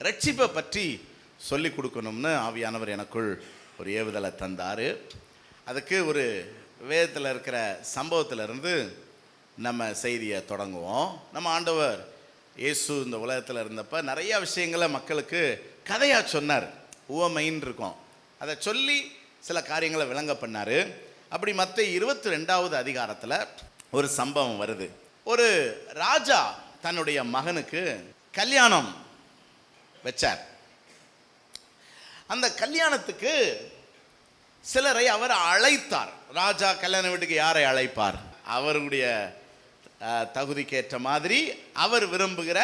ரட்சிப்பை பற்றி சொல்லி கொடுக்கணும்னு ஆவியானவர் எனக்குள் ஒரு ஏவுதலை தந்தார். அதுக்கு ஒரு வேதத்தில் இருக்கிற சம்பவத்திலிருந்து நம்ம செய்தியை தொடங்குவோம். நம்ம ஆண்டவர் இயேசு இந்த உலகத்தில் இருந்தப்போ நிறைய விஷயங்களை மக்களுக்கு கதையாக சொன்னார். உவமைன்னு இருக்கும், அதை சொல்லி சில காரியங்களை விளங்க பண்ணார். அப்படி மத்தேயு 22வது அதிகாரத்தில் ஒரு சம்பவம் வருது. ஒரு ராஜா தன்னுடைய மகனுக்கு கல்யாணம் வச்சார். அந்த கல்யாணத்துக்கு சிலரை அவர் அழைத்தார். ராஜா கல்யாண வீட்டுக்கு யாரை அழைப்பார்? அவருடைய தகுதிக்கேற்ற மாதிரி அவர் விரும்புகிற,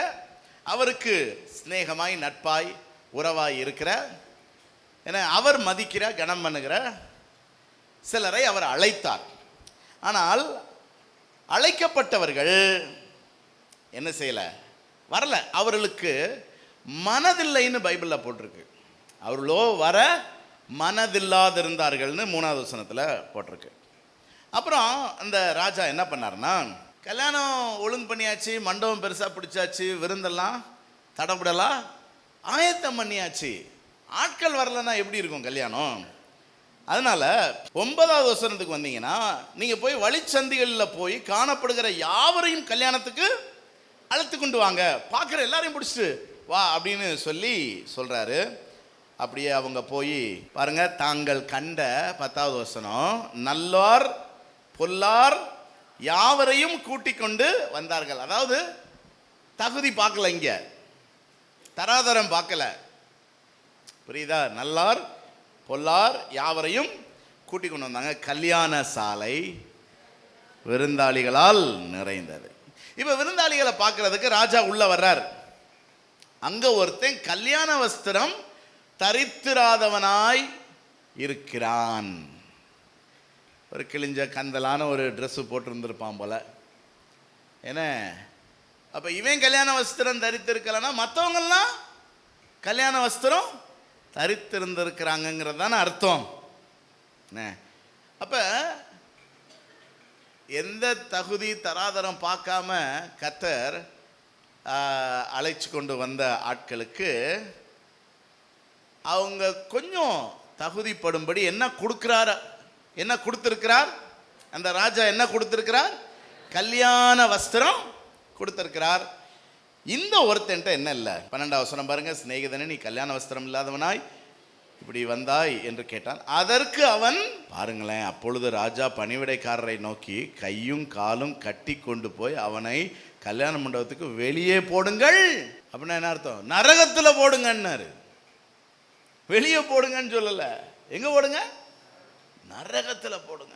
அவருக்கு சிநேகமாய் நட்பாய் உறவாய் இருக்கிற, என அவர் மதிக்கிற, கனம் பண்ணுகிற சிலரை அவர் அழைத்தார். ஆனால் அழைக்கப்பட்டவர்கள் என்ன செய்யலை, வரல. அவர்களுக்கு மனதில்லைன்னு பைபிளில் போட்டிருக்கு. அவர்களோ வர மனதில்லாதிருந்தார்கள்னு 3வது வசனத்தில் போட்டிருக்கு. அப்புறம் அந்த ராஜா என்ன பண்ணார்னா, கல்யாணம் ஒழுங்கு பண்ணியாச்சு, மண்டபம் பெருசாக பிடிச்சாச்சு, விருந்தெல்லாம் தடபுடலாம் ஆயத்தம் பண்ணியாச்சு, ஆட்கள் வரலன்னா எப்படி இருக்கும் கல்யாணம்? அதனால 9வது வசனத்துக்கு வந்தீங்கன்னா, நீங்கள் போய் வழிச்சந்திகளில் போய் காணப்படுகிற யாவரையும் கல்யாணத்துக்கு அழைத்து கொண்டு வாங்க, பார்க்குற எல்லாரையும் பிடிச்சிட்டு வா அப்படின்னு சொல்கிறாரு. அப்படியே அவங்க போய் பாருங்க, தாங்கள் கண்ட 10வது வசனம், நல்லோர் பொல்லார் யாவரையும் கூட்டிக் கொண்டு வந்தார்கள். அதாவது தகுதி பார்க்கல, இங்க தராதரம் பார்க்கல, புரியுதா? நல்லார் பொல்லார் யாவரையும் கூட்டிக் கொண்டு வந்தாங்க. கல்யாண சாலை விருந்தாளிகளால் நிறைந்தது. இப்ப விருந்தாளிகளை பார்க்கறதுக்கு ராஜா உள்ள வர்றார். அங்க ஒருத்தன் கல்யாண வஸ்திரம் தரித்திராதவனாய் இருக்கிறான். ஒரு கிழிஞ்ச கந்தலான ஒரு ட்ரெஸ்ஸு போட்டிருந்திருப்பான் போல. ஏன்னா அப்போ இவன் கல்யாண வஸ்திரம் தரித்திருக்கலன்னா மற்றவங்கெல்லாம் கல்யாண வஸ்திரம் தரித்திருந்திருக்கிறாங்கிறது தானே அர்த்தம். அப்போ எந்த தகுதி தராதரம் பார்க்காம கர்த்தர் அழைச்சி கொண்டு வந்த ஆட்களுக்கு அவங்க கொஞ்சம் தகுதிப்படும்படி என்ன கொடுக்குறாரு, என்ன கொடுத்திருக்கிறார் அந்த ராஜா? என்ன கொடுத்திருக்கிறார்? கல்யாண வஸ்திரம் கொடுத்திருக்கிறார். இந்த ஒருத்தன்ட்ட என்ன இல்லை? 12வது வசனம் பாருங்க, சிநேகிதனே நீ கல்யாண வஸ்திரம் இல்லாதவனாய் இப்படி வந்தாய் என்று கேட்டான். அதற்கு அவன், பாருங்களேன், அப்பொழுது ராஜா பணிவிடைக்காரரை நோக்கி கையும் காலும் கட்டி கொண்டு போய் அவனை கல்யாண மண்டபத்துக்கு வெளியே போடுங்கள். அப்படின்னா என்ன அர்த்தம்? நரகத்தில் போடுங்கன்னாரு. வெளியே போடுங்கன்னு சொல்லல, எங்க போடுங்க? நரகத்தில் போடுங்க.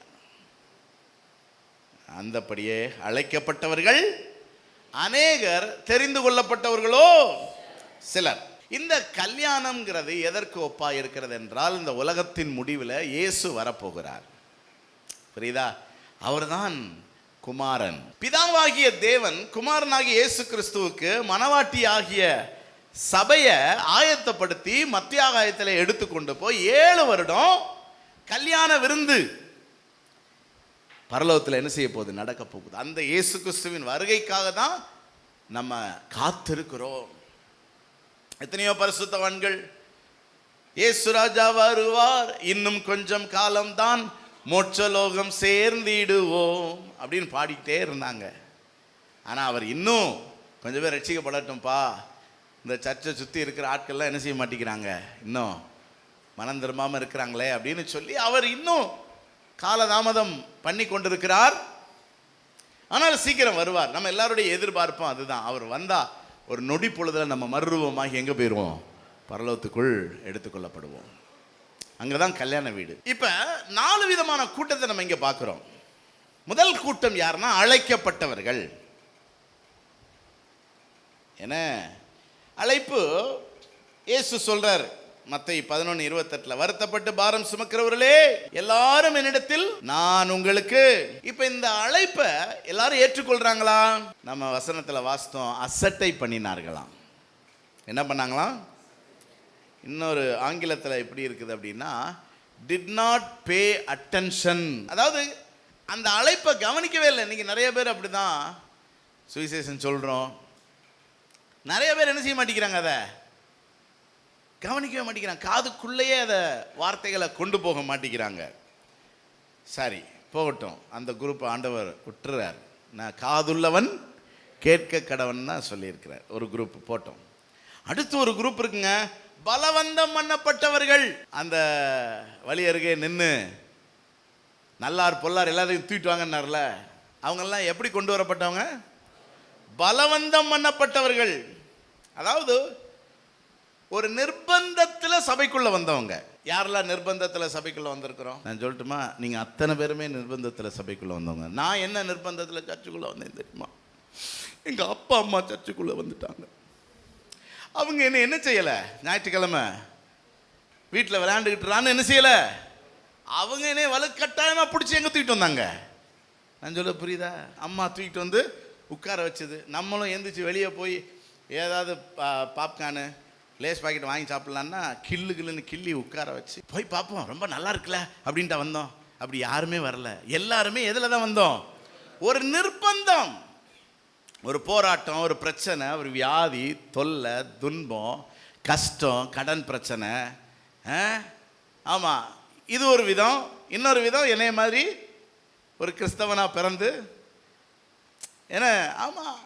அந்தபடியே அழைக்கப்பட்டவர்கள் அநேகர், தெரிந்து கொள்ளப்பட்டவர்களோ சிலர். இந்த கல்யாணம்ங்கிறது எதற்கு ஒப்பா இருக்கிறது என்றால், இந்த உலகத்தின் முடிவில் இயேசு வரப்போகிறார். புரியுதா? அவர்தான் குமாரன். பிதாவாகிய தேவன் குமாரனாகிய இயேசு கிறிஸ்துவுக்கு மனவாட்டி ஆகிய சபையை ஆயத்தப்படுத்தி மத்தியாகாயத்தில் எடுத்துக்கொண்டு போய் 7 வருடம் கல்யாண விருந்து பரலோகத்தில் என்ன செய்ய போகுது, நடக்க போகுது. அந்த இயேசு கிறிஸ்துவின் வருகைக்காக தான் நம்ம காத்திருக்கிறோம். எத்தனையோ பரிசுத்தவான்கள் இயேசு ராஜா வருவார், இன்னும் கொஞ்சம் காலம்தான், மோட்சலோகம் சேர்ந்திடுவோம் அப்படின்னு பாடிக்கிட்டே இருந்தாங்க. ஆனால் அவர் இன்னும் கொஞ்சம் பேர் ரட்சிக்கப்படட்டும்பா, இந்த சர்ச்சை சுற்றி இருக்கிற ஆட்கள்லாம் என்ன செய்ய மாட்டேங்கிறாங்க, இன்னும் மனம் திரும்பாமல் இருக்கிறாங்களே அப்படின்னு சொல்லி அவர் இன்னும் காலதாமதம் பண்ணி கொண்டிருக்கிறார். ஆனால் சீக்கிரம் வருவார். நம்ம எல்லாருடைய எதிர்பார்ப்பும் அதுதான். அவர் வந்தா ஒரு நொடி பொழுதுல நம்ம மறுரூபமாகி எங்கே போயிடுவோம்? பரலோகத்துக்குள் எடுத்துக்கொள்ளப்படுவோம். அங்கே தான் கல்யாண வீடு. இப்போ 4 விதமான கூட்டத்தை நம்ம இங்கே பார்க்குறோம். முதல் கூட்டம் யாருன்னா அழைக்கப்பட்டவர்கள். என்ன அழைப்பு? இயேசு சொல்றார் மத்தேயு 11:28, வருத்தப்பட்டு பாரம் சுமக்கிறவர்களே எல்லாரும் என்னிடத்தில் நான் உங்களுக்கு. இப்ப இந்த அழைப்பை எல்லாரும் ஏற்றுக்கொள்றாங்களா? நம்ம வசனத்துல வாசித்தோம், அசட்டை பண்ணினார்களாம். என்ன பண்ணாங்களாம்? இன்னொரு ஆங்கிலத்தில் எப்படி இருக்குது அப்படின்னா, did not pay attention. அதாவது அந்த அழைப்பை கவனிக்கவே இல்லை. இன்னைக்கு நிறைய பேர் அப்படிதான் சுவிசேஷம் சொல்றோம், நிறைய பேர் என்ன செய்ய மாட்டேங்கிறாங்க, அதை கவனிக்கவே மாட்டேங்கிறாங்க. காதுக்குள்ளேயே அதை வார்த்தைகளை கொண்டு போக மாட்டேங்கிறாங்க. சரி போகட்டும், அந்த குரூப் ஆண்டவர் விட்டுறார். நான் காதுள்ளவன் கேட்க கடவன் தான் சொல்லியிருக்கிறார். ஒரு குரூப் போட்டோம். அடுத்து ஒரு குரூப் இருக்குங்க, பலவந்தம் பண்ணப்பட்டவர்கள். அந்த வழி அருகே நின்று நல்லார் பொல்லார் எல்லாத்தையும் தூக்கிட்டு வாங்கன்னார்ல, அவங்கெல்லாம் எப்படி கொண்டு வரப்பட்டவங்க? பலவந்தம் பண்ணப்பட்டவர்கள். அதாவது ஒரு நிர்பந்தத்தில் சபைக்குள்ள வந்தவங்க. யாரெல்லாம் நிர்பந்தத்தில் சபைக்குள்ள வந்திருக்கிறோம்? நான் சொல்லட்டுமா, நீங்க அத்தனை பேருமே நிர்பந்தத்தில் சபைக்குள்ள வந்தவங்க. நான் என்ன நிர்பந்தத்தில் சர்ச்சுக்குள்ள வந்தேன் தெரியுமா? எங்க அப்பா அம்மா சர்ச்சுக்குள்ள வந்துட்டாங்க. அவங்க என்ன செய்யல? ஞாயிற்றுக்கிழமை வீட்டில் விளையாண்டுக்கிட்டுறான்னு என்ன செய்யல? அவங்க என்ன வலுக்கட்டாயமா பிடிச்சி எங்க தூக்கிட்டு வந்தாங்க. நான் சொல்ல புரியுதா? அம்மா தூக்கிட்டு வந்து உட்கார வச்சது. நம்மளும் எந்திரிச்சு வெளியே போய் ஏதாவது பாப்கார்னு லேஸ் பாக்கெட் வாங்கி சாப்பிட்லான்னா கில்லுன்னு கிள்ளி உட்கார வச்சு போய் பார்ப்போம், ரொம்ப நல்லா இருக்குல்ல அப்படின்ட்டு வந்தோம். அப்படி யாருமே வரல. எல்லாருமே எதில் தான் வந்தோம்? ஒரு நிர்பந்தம், ஒரு போராட்டம், ஒரு பிரச்சனை, ஒரு வியாதி, தொல்லை, துன்பம், கஷ்டம், கடன் பிரச்சனை. ஆமாம், இது ஒரு விதம். இன்னொரு விதம் என்னைய மாதிரி ஒரு கிறிஸ்தவனாக பிறந்து ஏன்னா ஆமாம்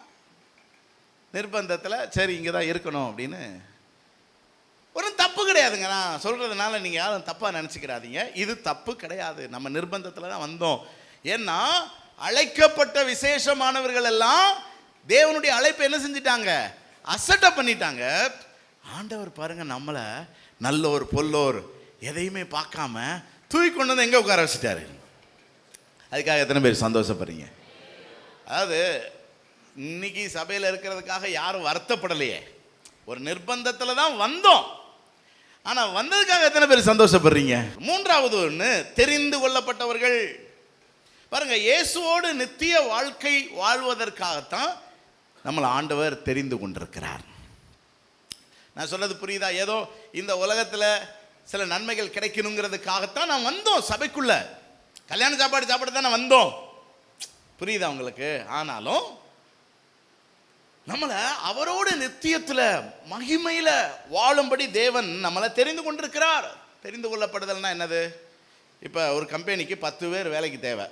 நிர்பந்தத்தில் சரி இங்கே தான் இருக்கணும் அப்படின்னு. ஒன்றும் தப்பு கிடையாதுங்க. நான் சொல்கிறதுனால நீங்கள் யாரும் தப்பாக நினச்சிக்கிறாதீங்க. இது தப்பு கிடையாது. நம்ம நிர்பந்தத்தில் தான் வந்தோம். ஏன்னா அழைக்கப்பட்ட விசேஷமானவர்கள் எல்லாம் தேவனுடைய அழைப்பை என்ன செஞ்சிட்டாங்க? அசட்டை பண்ணிட்டாங்க. ஆண்டவர் பாருங்க, நம்மளை நல்லோர் பொல்லோர் எதையுமே பார்க்காம தூக்கி கொண்டு வந்து எங்கே உட்கார வச்சுட்டாரு. அதுக்காக எத்தனை பேர் சந்தோஷப்படுறீங்க? அதாவது இன்னைக்கு சபையில் இருக்கிறதுக்காக யாரும் வருத்தப்படலையே. ஒரு நிர்பந்தத்தில் தான் வந்தோம். ஆனால் வந்ததுக்காக எத்தனை பேர் சந்தோஷப்படுறீங்க? மூன்றாவது ஒன்று, தெரிந்து கொள்ளப்பட்டவர்கள். பாருங்க, இயேசுவோடு நித்திய வாழ்க்கை வாழ்வதற்காகத்தான் நம்மளை ஆண்டவர் தெரிந்து கொண்டிருக்கிறார். நான் சொல்றது புரியுதா? ஏதோ இந்த உலகத்தில் சில நன்மைகள் கிடைக்கணுங்கிறதுக்காகத்தான் நான் வந்தோம் சபைக்குள்ள. கல்யாண சாப்பாடு சாப்பிட தானே வந்தோம். புரியுதா உங்களுக்கு? ஆனாலும் நம்மளை அவரோட நித்தியத்தில் மகிமையில் வாழும்படி தேவன் நம்மளை தெரிந்து கொண்டிருக்கிறார். தெரிந்து கொள்ளப்படுதல்னா என்னது? இப்போ ஒரு கம்பெனிக்கு 10 பேர் வேலைக்கு தேவை.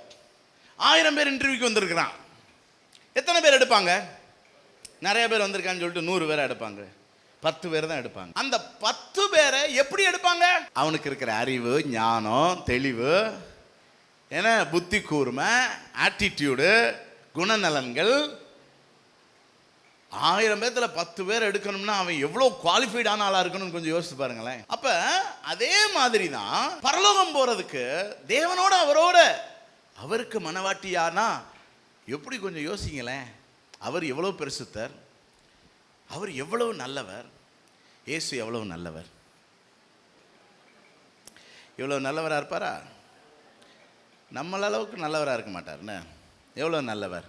1000 பேர் இன்டர்வியூக்கு வந்திருக்கிறான். எத்தனை பேர் எடுப்பாங்க? நிறைய பேர் வந்திருக்கான்னு சொல்லிட்டு 100 பேரை எடுப்பாங்க. 10 பேர் தான் எடுப்பாங்க. அந்த 10 பேரை எப்படி எடுப்பாங்க? அவனுக்கு இருக்கிற அறிவு, ஞானம், தெளிவு, ஏன்னா புத்தி கூர்மை, ஆட்டிடியூடு, குணநலன்கள். 1000 பேர்த்துல 10 பேர் எடுக்கணும்னா அவன் எவ்வளோ குவாலிஃபைடான ஆளா இருக்கணும்னு கொஞ்சம் யோசிச்சு பாருங்களேன். அப்ப அதே மாதிரி தான் பரலோகம் போறதுக்கு தேவனோட அவரோட அவருக்கு மனவாட்டியானா எப்படி கொஞ்சம் யோசிங்களேன். அவர் எவ்வளவு பரிசுத்தர், அவர் எவ்வளவு நல்லவர், இயேசு எவ்வளவு நல்லவர். எவ்வளவு நல்லவராக இருப்பாரா? நம்மள அளவுக்கு நல்லவராக இருக்க மாட்டார்னு. எவ்வளோ நல்லவர்,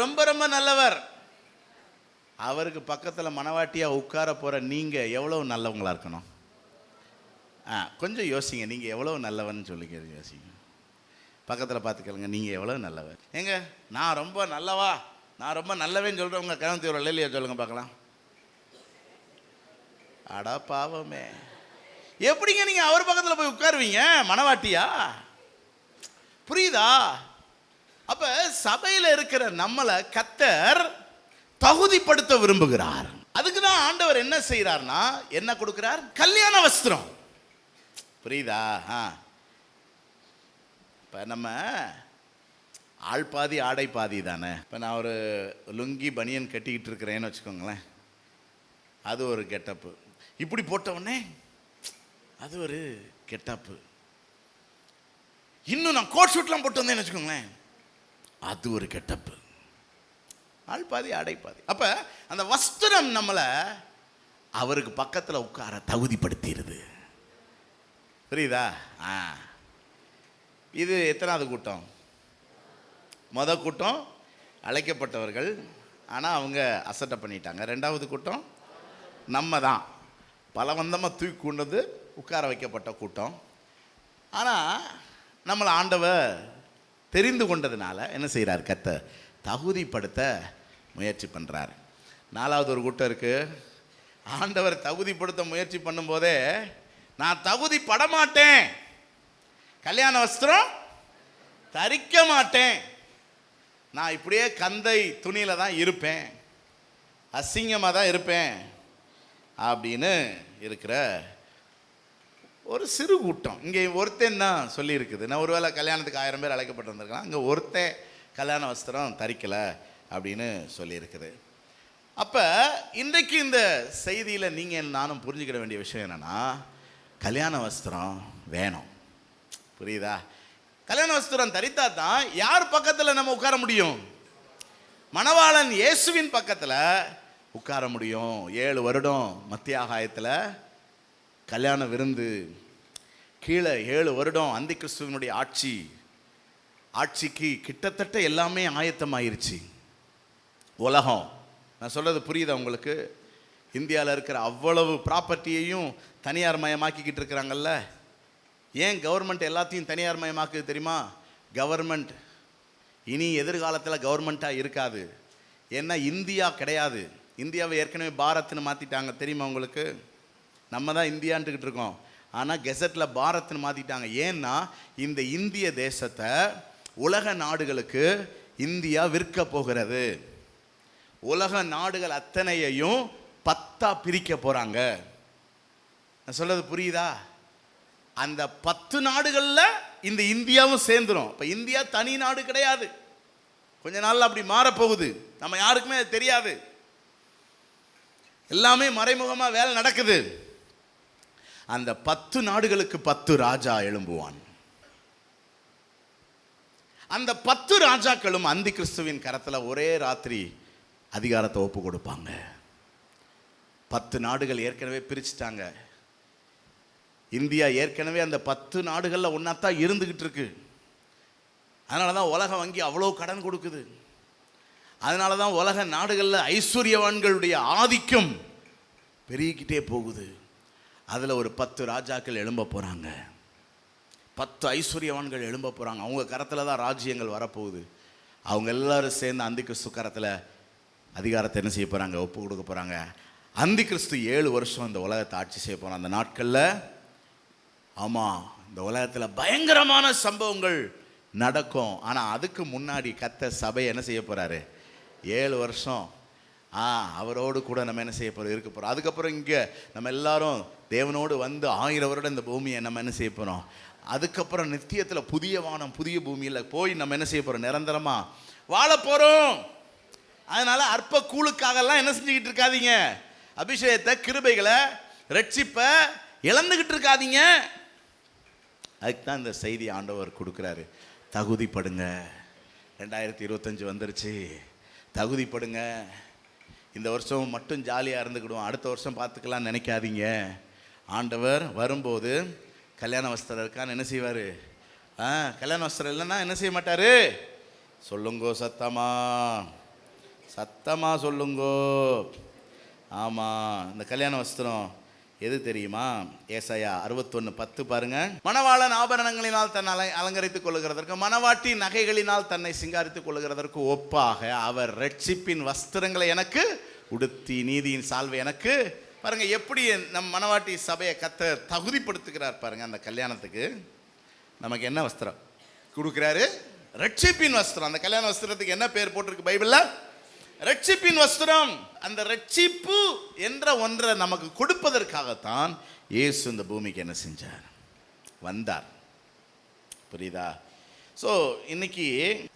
ரொம்ப ரொம்ப நல்லவர். அவருக்கு பக்கத்தில் மனவாட்டியாக உட்கார போகிற நீங்கள் எவ்வளோ நல்லவங்களாக இருக்கணும். கொஞ்சம் யோசிங்க, நீங்கள் எவ்வளோ நல்லவன்னு சொல்லிக்க யோசிங்க. பக்கத்தில் பார்த்துக்கலுங்க, நீங்கள் எவ்வளோ நல்லவர். ஏங்க நான் ரொம்ப நல்லவா, நான் ரொம்ப நல்லவேன்னு சொல்கிறவங்க கவனத்தை ஒரு இல்லையா சொல்லுங்க பார்க்கலாம். அடா பாவமே, எப்படிங்க நீங்கள் அவர் பக்கத்தில் போய் உட்காருவீங்க மனவாட்டியா? புரியுதா? அப்ப சபையில் இருக்கிற நம்மளை கர்த்தர் தகுதிப்படுத்த விரும்புகிறார். அதுக்கு தான் ஆண்டவர் என்ன செய்யறார்னா என்ன கொடுக்கிறார்? கல்யாண வஸ்திரம். புரியுதா? இப்ப நம்ம ஆள் பாதி ஆடை பாதி தானே. இப்ப நான் ஒரு லுங்கி பனியன் கட்டிக்கிட்டு இருக்கிறேன்னு வச்சுக்கோங்களேன், அது ஒரு கெட்டப்பு. இப்படி போட்டவொடனே அது ஒரு கெட்டப்பு. இன்னும் நான் கோட் ஷூட்லாம் போட்டு வந்தேன்னு வச்சுக்கோங்களேன், அது ஒரு கெட்டப்பு. ஆள் பாதி ஆடை பாதி. அப்ப அந்த வஸ்திரம் நம்மளை அவருக்கு பக்கத்தில் உட்கார தகுதிப்படுத்திடுது. புரியுதா? இது எத்தனாவது கூட்டம்? கூட்டம் அழைக்கப்பட்டவர்கள், ஆனால் அவங்க அசட்டை பண்ணிட்டாங்க. 2வது கூட்டம் நம்ம தான் பலவந்தமாக தூக்கி கொண்டது உட்கார வைக்கப்பட்ட கூட்டம். ஆனால் நம்மளை ஆண்டவர் தெரிந்து கொண்டதுனால என்ன செய்கிறார்? கர்த்தர் தகுதிப்படுத்த முயற்சி பண்ணுறார். 4வது ஒரு கூட்டம் இருக்குது, ஆண்டவர் தகுதிப்படுத்த முயற்சி பண்ணும்போதே நான் தகுதி படமாட்டேன், கல்யாண வஸ்திரம் தரிக்க மாட்டேன், நான் இப்படியே கந்தை துணியில தான் இருப்பேன், அசிங்கமாக தான் இருப்பேன் அப்படின்னு இருக்கிற ஒரு சிறு கூட்டம். இங்கே ஒருத்தன் தான் சொல்லியிருக்குது. நான் ஒருவேளை கல்யாணத்துக்கு 1000 பேர் அழைக்கப்பட்டிருந்திருக்கலாம், அங்கே ஒருத்தன் கல்யாண வஸ்திரம் தரிக்கலை அப்படின்னு சொல்லியிருக்குது. அப்போ இன்றைக்கு இந்த செய்தியில் நீங்கள் நானும் புரிஞ்சுக்கிட வேண்டிய விஷயம் என்னென்னா, கல்யாண வஸ்திரம் வேணும். புரியுதா? கல்யாண வஸ்திரம் தரித்தா தான் யார் பக்கத்தில் நம்ம உட்கார முடியும்? மணவாளன் இயேசுவின் பக்கத்தில் உட்கார முடியும். 7 வருடம் மத்திய ஆகாயத்தில் கல்யாண விருந்து, கீழே 7 வருடம் அந்தி கிறிஸ்துவனுடைய ஆட்சிக்கு கிட்டத்தட்ட எல்லாமே ஆயத்தமாயிருச்சு. உலகம், நான் சொல்கிறது புரியுதா உங்களுக்கு? இந்தியாவில் இருக்கிற அவ்வளவு ப்ராப்பர்ட்டியையும் தனியார் மயமாக்கிக்கிட்டு இருக்கிறாங்கல்ல. ஏன் கவர்மெண்ட் எல்லாத்தையும் தனியார் மயமாக்குது தெரியுமா? கவர்மெண்ட் இனி எதிர்காலத்தில் கவர்மெண்ட்டாக இருக்காது. ஏன்னா இந்தியா கிடையாது. இந்தியாவை ஏற்கனவே பாரத்னு மாற்றிட்டாங்க, தெரியுமா உங்களுக்கு? நம்ம தான் இந்தியான்ட்டுக்கிட்டு இருக்கோம், ஆனால் கெசட்டில் பாரத்னு மாற்றிட்டாங்க. ஏன்னா இந்த இந்திய தேசத்தை உலக நாடுகளுக்கு இந்தியா விற்க போகிறது. உலக நாடுகள் அத்தனையையும் 10ஆ பிரிக்க போகிறாங்க. நான் சொல்றது புரியுதா? அந்த 10 நாடுகளில் இந்த இந்தியாவும் சேர்ந்துடும். இப்போ இந்தியா தனி நாடு கிடையாது. கொஞ்ச நாள் அப்படி மாறப்போகுது. நம்ம யாருக்குமே அது தெரியாது. எல்லாமே மறைமுகமாக வேலை நடக்குது. அந்த 10 நாடுகளுக்கு 10 ராஜா எழும்புவான். அந்த 10 ராஜாக்களும் அந்தி கிறிஸ்துவின் கரத்தில் ஒரே ராத்திரி அதிகாரத்தை ஒப்பு கொடுப்பாங்க. 10 நாடுகள் ஏற்கனவே பிரிச்சுட்டாங்க. இந்தியா ஏற்கனவே அந்த 10 நாடுகளில் ஒன்றாத்தான் இருந்துக்கிட்டு இருக்கு. அதனால தான் உலக வங்கி அவ்வளோ கடன் கொடுக்குது. அதனால தான் உலக நாடுகளில் ஐஸ்வர்யவான்களுடைய ஆதிக்கம் பெருகிக்கிட்டே போகுது. அதில் ஒரு 10 ராஜாக்கள் எழும்ப போகிறாங்க. 10 ஐஸ்வர்யவான்கள் எழும்ப போகிறாங்க. அவங்க கரத்தில் தான் ராஜ்யங்கள் வரப்போகுது. அவங்க எல்லாரும் சேர்ந்து அந்தி கிறிஸ்து கரத்தில் அதிகாரத்தை என்ன செய்ய போகிறாங்க? ஒப்பு கொடுக்க போகிறாங்க. அந்தி கிறிஸ்து 7 வருஷம் இந்த உலகத்தை ஆட்சி செய்ய போகிறான். அந்த நாட்களில் ஆமாம், இந்த உலகத்தில் பயங்கரமான சம்பவங்கள் நடக்கும். ஆனால் அதுக்கு முன்னாடி கர்த்தர் சபையை என்ன செய்ய போகிறாரு? 7 வருஷம் அவரோடு கூட நம்ம என்ன செய்ய போகிறோம்? இருக்க போகிறோம். அதுக்கப்புறம் இங்கே நம்ம எல்லாரும் தேவனோடு வந்து 1000 வருடம் இந்த பூமியை நம்ம என்ன செய்ய போகிறோம்? அதுக்கப்புறம் நித்தியத்தில் புதிய வானம் புதிய பூமியில் போய் நம்ம என்ன செய்ய போகிறோம்? நிரந்தரமாக வாழ போகிறோம். அதனால் அற்ப கூழுக்காகலாம் என்ன செஞ்சுக்கிட்டு இருக்காதீங்க. அபிஷேகத்தை, கிருபைகளை, ரட்சிப்பை இழந்துக்கிட்டு இருக்காதீங்க. அதுக்கு தான் இந்த செய்தி ஆண்டவர் கொடுக்குறாரு. தகுதிப்படுங்க. 2025 வந்துருச்சு, தகுதிப்படுங்க. இந்த வருஷம் மட்டும் ஜாலியாக இருந்துக்கிடுவோம், அடுத்த வருஷம் பார்த்துக்கலாம்னு நினைக்காதீங்க. ஆண்டவர் வரும்போது கல்யாண வஸ்திரம் இருக்கான்னு என்ன செய்வார்? கல்யாண வஸ்திரம் இல்லைன்னா என்ன செய்ய மாட்டார்? சொல்லுங்கோ, சத்தமாக சொல்லுங்கோ. ஆமாம், இந்த கல்யாண வஸ்திரம் எது தெரியுமா? ஏசாயா 61:10 பாருங்க. மணவாளன் ஆபரணங்களினால் தன்னை அலங்கரித்துக் கொள்ளுகிறதற்கு, மணவாட்டி நகைகளினால் தன்னை சிங்காரித்துக் கொள்ளுகிறதற்கு ஒப்பாக அவர் ரட்சிப்பின் வஸ்திரங்களை எனக்கு உடுத்தி நீதியின் சால்வை எனக்கு. பாருங்க எப்படி நம் மணவாட்டி சபையை கர்த்தர் தகுதிப்படுத்துகிறார் பாருங்க. அந்த கல்யாணத்துக்கு நமக்கு என்ன வஸ்திரம் கொடுக்குறாரு? ரட்சிப்பின் வஸ்திரம். அந்த கல்யாண வஸ்திரத்துக்கு என்ன பேர் போட்டிருக்கு பைபிளில்? ரட்சிப்பின் வஸ்திரம். அந்த ரட்சிப்பு என்ற ஒன்றை நமக்கு கொடுப்பதற்காகத்தான் இயேசு இந்த பூமிக்கு என்ன செஞ்சார்? வந்தார். புரியுதா? ஸோ இன்னைக்கு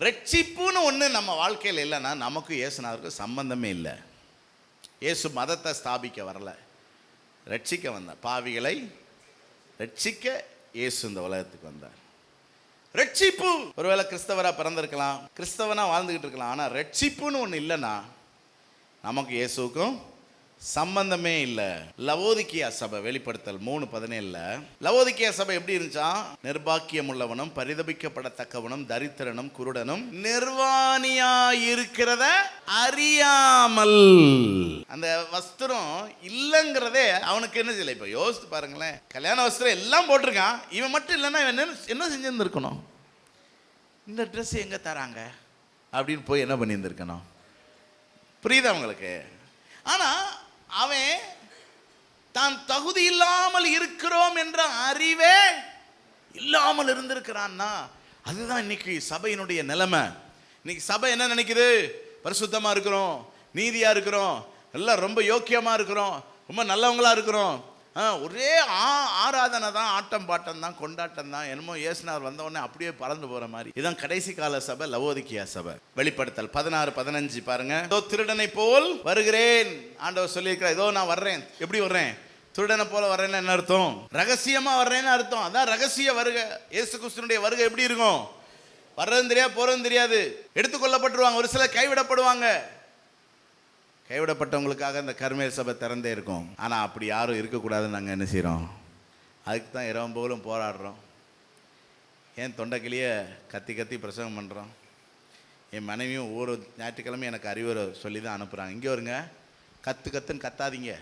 ரட்சிப்புன்னு ஒன்று நம்ம வாழ்க்கையில் இல்லைன்னா நமக்கு இயேசுநாதருக்கு சம்பந்தமே இல்லை. இயேசு மதத்தை ஸ்தாபிக்க வரல, ரட்சிக்க வந்தார். பாவிகளை ரட்சிக்க இயேசு இந்த உலகத்துக்கு வந்தார். ரட்சிப்பு, ஒருவேளை கிறிஸ்தவராக பிறந்திருக்கலாம், கிறிஸ்தவனா வாழ்ந்துக்கிட்டு இருக்கலாம், ஆனால் ரட்சிப்புன்னு ஒன்று இல்லைன்னா நமக்கு இயேசுக்கும் சம்பந்தமே இல்லை. லவோதிக்கியா சபை, வெளிப்படுத்தல் 3:17, லவோதிக்கியா சபை எப்படி இருந்துச்சா? நிர்பாக்கியம் உள்ளவனும் பரிதபிக்கப்படத்தக்கவனும் தரித்திரனும் குருடனும் நிர்வாணியா இருக்கிறத அறியாமல். அந்த வஸ்திரம் இல்லைங்கிறதே அவனுக்கு என்ன செய்யலை. இப்போ யோசித்து பாருங்களேன், கல்யாண வஸ்திரம் எல்லாம் போட்டிருக்கான், இவன் மட்டும் இல்லைன்னா இவன் என்ன செஞ்சிருந்துருக்கணும்? இந்த ட்ரெஸ் எங்கே தராங்க அப்படின்னு போய் என்ன பண்ணியிருந்துருக்கணும்? புரியுதா உங்களுக்கு? ஆனால் அவன் தான் தகுதி இல்லாமல் இருக்கிறோம் என்ற அறிவே இல்லாமல் இருந்திருக்கிறான்னா அதுதான் இன்னைக்கு சபையினுடைய நிலைமை. இன்னைக்கு சபை என்ன நினைக்குது? பரிசுத்தமா இருக்கிறோம், நீதியா இருக்கிறோம், எல்லாம் ரொம்ப யோக்கியமா இருக்கிறோம், ரொம்ப நல்லவங்களா இருக்கிறோம், ஒரே ஆராதனை தான், ஆட்டம் பாட்டம் தான், கொண்டாட்டம் தான், என்னமோ இயேசுநாதர் வந்தவொடனே அப்படியே பறந்து போற மாதிரி. இதான் கடைசி கால சபை, லவோதிக்கியா சபை. வெளிப்படுத்தல் 16:15 பாருங்க. இதோ திருடனை போல் வருகிறேன் ஆண்டவர் சொல்லியிருக்கிறார். இதோ நான் வர்றேன். எப்படி வர்றேன்? திருடனை போல வர்றேன்னு என்ன அர்த்தம்? ரகசியமா வர்றேன்னு அர்த்தம். அதான் ரகசிய வருகை. இயேசு கிறிஸ்துவினுடைய வருகை எப்படி இருக்கும்? வர்றதும் தெரியாது, போறதும் தெரியாது. எடுத்துக்கொள்ளப்பட்டுருவாங்க. ஒரு சிலர் கைவிடப்படுவாங்க. கைவிடப்பட்டவங்களுக்காக இந்த கர்மேல் சபை திறந்தே இருக்கும். ஆனால் அப்படி யாரும் இருக்கக்கூடாதுன்னு நாங்கள் என்ன செய்கிறோம்? அதுக்கு தான் இரவும் போலும் போராடுறோம். ஏன் தொண்டைக்கிளியே கத்தி கத்தி பிரசவம் பண்ணுறோம். என் மனைவியும் ஒவ்வொரு ஞாயிற்றுக்கிழமையும் எனக்கு அறிவுரை சொல்லி தான் அனுப்புகிறாங்க. இங்கே வருங்க, கத்துன்னு கத்தாதீங்க.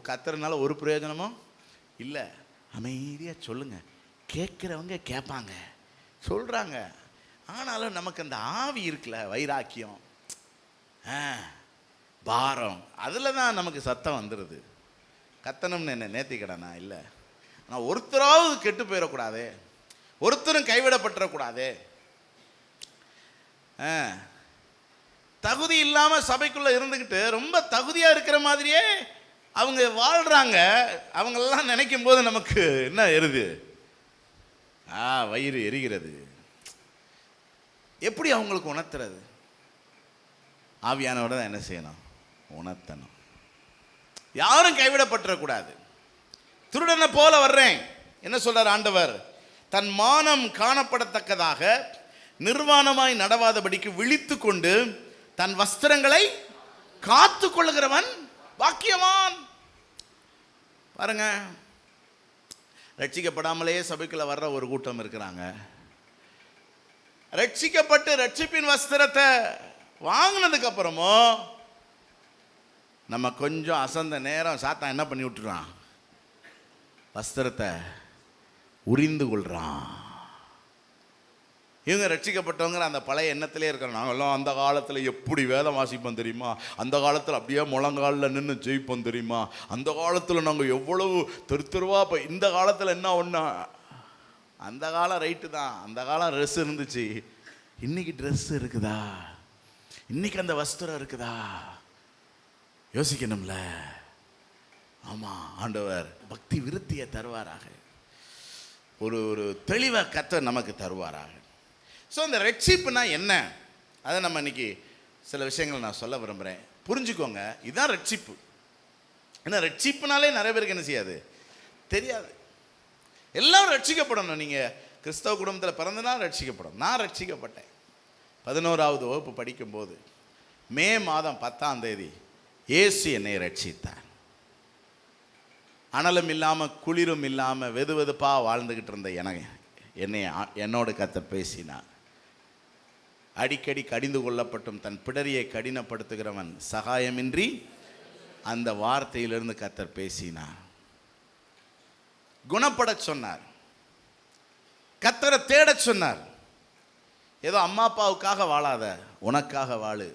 கத்துறதுனால ஒரு பிரயோஜனமும் இல்லை. அமைதியாக சொல்லுங்க, கேட்குறவங்க கேட்பாங்க, சொல்கிறாங்க. ஆனாலும் நமக்கு அந்த ஆவி இருக்குல்ல, வைராக்கியம், பாரம், அதில் தான் நமக்கு சத்தம் வந்துடுது. கத்தணும்னு என்ன நேர்த்திக்கடனா இல்லை. ஆனால் ஒருத்தராவது கெட்டு போயிடக்கூடாது, ஒருத்தரும் கைவிடப்பட்டுறக்கூடாது. தகுதி இல்லாமல் சபைக்குள்ளே இருந்துக்கிட்டு ரொம்ப தகுதியாக இருக்கிற மாதிரியே அவங்க வாழ்கிறாங்க. அவங்களெல்லாம் நினைக்கும் போது நமக்கு என்ன எருது? வயிறு எரிகிறது. எப்படி அவங்களுக்கு உணர்த்துறது? ஆவியானவரை தான் என்ன செய்யணும்? உணர்த்தணும். யாரும் கைவிடப்பட்டுறக்கூடாது. திருடனை போல வர்றேன். என்ன சொல்றார் ஆண்டவர்? தன் மானம் காணப்படத்தக்கதாக நிர்வாணமாய் நடவாதபடிக்கு விழித்து கொண்டு தன் வஸ்திரங்களை காத்து கொள்ளுகிறவன் பாக்கியவான். பாருங்க, ரட்சிக்கப்படாமலேயே சபைக்குள்ள வர்ற ஒரு கூட்டம் இருக்கிறாங்க. ரட்சிக்கப்பட்டு ரட்சிப்பின் வஸ்திரத்தை வாங்கினதுக்கு அப்புறமும் நம்ம கொஞ்சம் அசந்த நேரம் சாத்தான் என்ன பண்ணி விட்டுறான்? வஸ்திரத்தை உரிந்து கொள்றான். இவங்க ரட்சிக்கப்பட்டவங்க அந்த பழைய எண்ணத்திலே இருக்கிறோம். நாங்கள்லாம் அந்த காலத்தில் எப்படி வேதம் வாசிப்போம் தெரியுமா? அந்த காலத்தில் அப்படியே முழங்காலில் நின்று ஜெயிப்போம் தெரியுமா? அந்த காலத்தில் நாங்கள் எவ்வளவு தெருவா. இப்போ இந்த காலத்தில் என்ன ஒன்றா? அந்த காலம் ரைட்டு தான், அந்த காலம் ட்ரெஸ் இருந்துச்சு. இன்னைக்கு ட்ரெஸ் இருக்குதா? இன்னைக்கு அந்த வஸ்திரம் இருக்குதா? யோசிக்கணும்ல. ஆமாம், ஆண்டவர் பக்தி விருத்தியை தருவாராக, ஒரு தெளிவை கர்த்தர் நமக்கு தருவாராக. ஸோ இந்த ரட்சிப்புனா என்ன, அதை நம்ம இன்னைக்கு சில விஷயங்கள் நான் சொல்ல விரும்புகிறேன். புரிஞ்சுக்கோங்க, இதுதான் ரட்சிப்பு. ஏன்னா ரட்சிப்புனாலே நிறைய பேருக்கு என்ன செய்யாது? தெரியாது. எல்லாரும் ரட்சிக்கப்படணும். நீங்கள் கிறிஸ்தவ குடும்பத்தில் பிறந்தனால் ரட்சிக்கப்படும். நான் ரட்சிக்கப்பட்டேன் 11வது வகுப்பு படிக்கும்போது. மே மாதம் 10ஆம் தேதி இயேசு என்னை ரட்சித்தார். அனலும் இல்லாமல் குளிரும் இல்லாமல் வெது வெதுப்பாக வாழ்ந்துக்கிட்டு இருந்த என்னோடு கர்த்தர் பேசினார். அடிக்கடி கடிந்து கொள்ளப்பட்டும் தன் பிடரியை கடினப்படுத்துகிறவன் சகாயமின்றி அந்த வார்த்தையிலிருந்து கர்த்தர் பேசினார். குணப்பட சொன்னார், கர்த்தரை தேட சொன்னார். ஏதோ அம்மா அப்பாவுக்காக வாழாத, உனக்காக வாழு,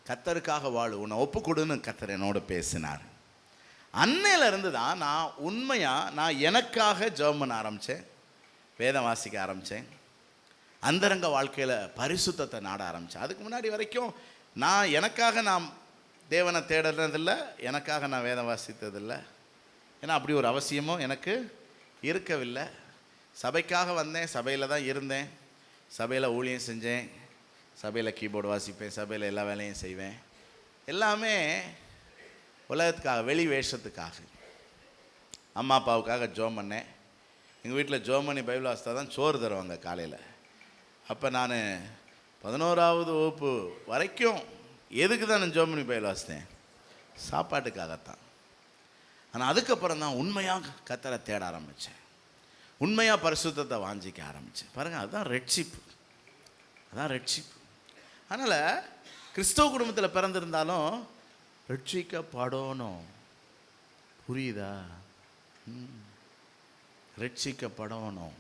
கர்த்தருக்காக வாழு, உன்னை ஒப்புக்கொடுன்னு கர்த்தர் என்னோடு பேசினார். அன்னையிலிருந்து தான் நான் உண்மையாக எனக்காக ஜெபம் பண்ண ஆரம்பித்தேன், வேதம் வாசிக்க ஆரம்பித்தேன், அந்தரங்க வாழ்க்கையில் பரிசுத்தத்தை நாட ஆரம்பித்தேன். அதுக்கு முன்னாடி வரைக்கும் எனக்காக நான் தேவனை தேடுறதில்லை, எனக்காக நான் வேதம் வாசித்ததில்லை. ஏன்னா அப்படி ஒரு அவசியமும் எனக்கு இருக்கவில்லை. சபைக்காக வந்தேன், சபையில் தான் இருந்தேன், சபையில் ஊழியம் செஞ்சேன், சபையில் கீபோர்டு வாசிப்பேன், சபையில் எல்லா வேலையும் செய்வேன். எல்லாமே உலகத்துக்காக, வெளி வேஷத்துக்காக. அம்மா அப்பாவுக்காக ஜோம் பண்ணேன். எங்கள் வீட்டில் ஜோம் பண்ணி பைபிள் வாசித்தா தான் சோறு தருவாங்க காலையில். அப்போ நான் 11வது வகுப்பு வரைக்கும் எதுக்கு தான் நான் ஜோம் பண்ணி பைபிள் வாசித்தேன்? சாப்பாட்டுக்காகத்தான். ஆனால் அதுக்கப்புறம் தான் உண்மையாக கர்த்தரை தேட ஆரம்பித்தேன், உண்மையாக பரிசுத்தத்தை வாஞ்சிக்க ஆரம்பித்தேன். பாருங்கள், அதுதான் ரட்சிப்பு, அதான் ரட்சிப்பு. அதனால் கிறிஸ்தவ குடும்பத்தில் பிறந்திருந்தாலும் ரட்சிக்கப்படணும். புரியுதா? ரட்சிக்கப்படணும்,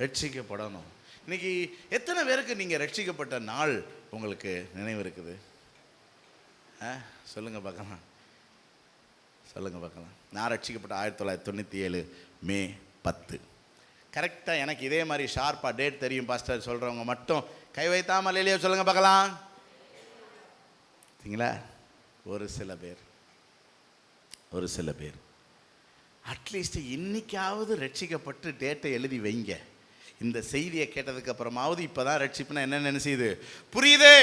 ரட்சிக்கப்படணும். இன்னைக்கு எத்தனை பேருக்கு நீங்கள் ரட்சிக்கப்பட்ட நாள் உங்களுக்கு நினைவு இருக்குது? சொல்லுங்க பார்க்கலாம். சொல்லுங்க பார்க்கலாம். நான் ரட்சிக்கப்பட்ட 1997 மே 10. கரெக்டாக எனக்கு இதே மாதிரி ஷார்ப்பாக டேட் தெரியும் பாஸ்டர் சொல்கிறவங்க மட்டும் கை வைத்தாமல் இல்லையோ சொல்லுங்க பார்க்கலாம். சரிங்களா? ஒரு சில பேர் அட்லீஸ்ட் இன்னைக்காவது ரட்சிக்கப்பட்டு டேட்டை எழுதி வைங்க. இந்த செய்தியை கேட்டதுக்கு அப்புறமாவது இப்போ தான் ரட்சிப்புனா என்ன நினைச்சுது புரியுது.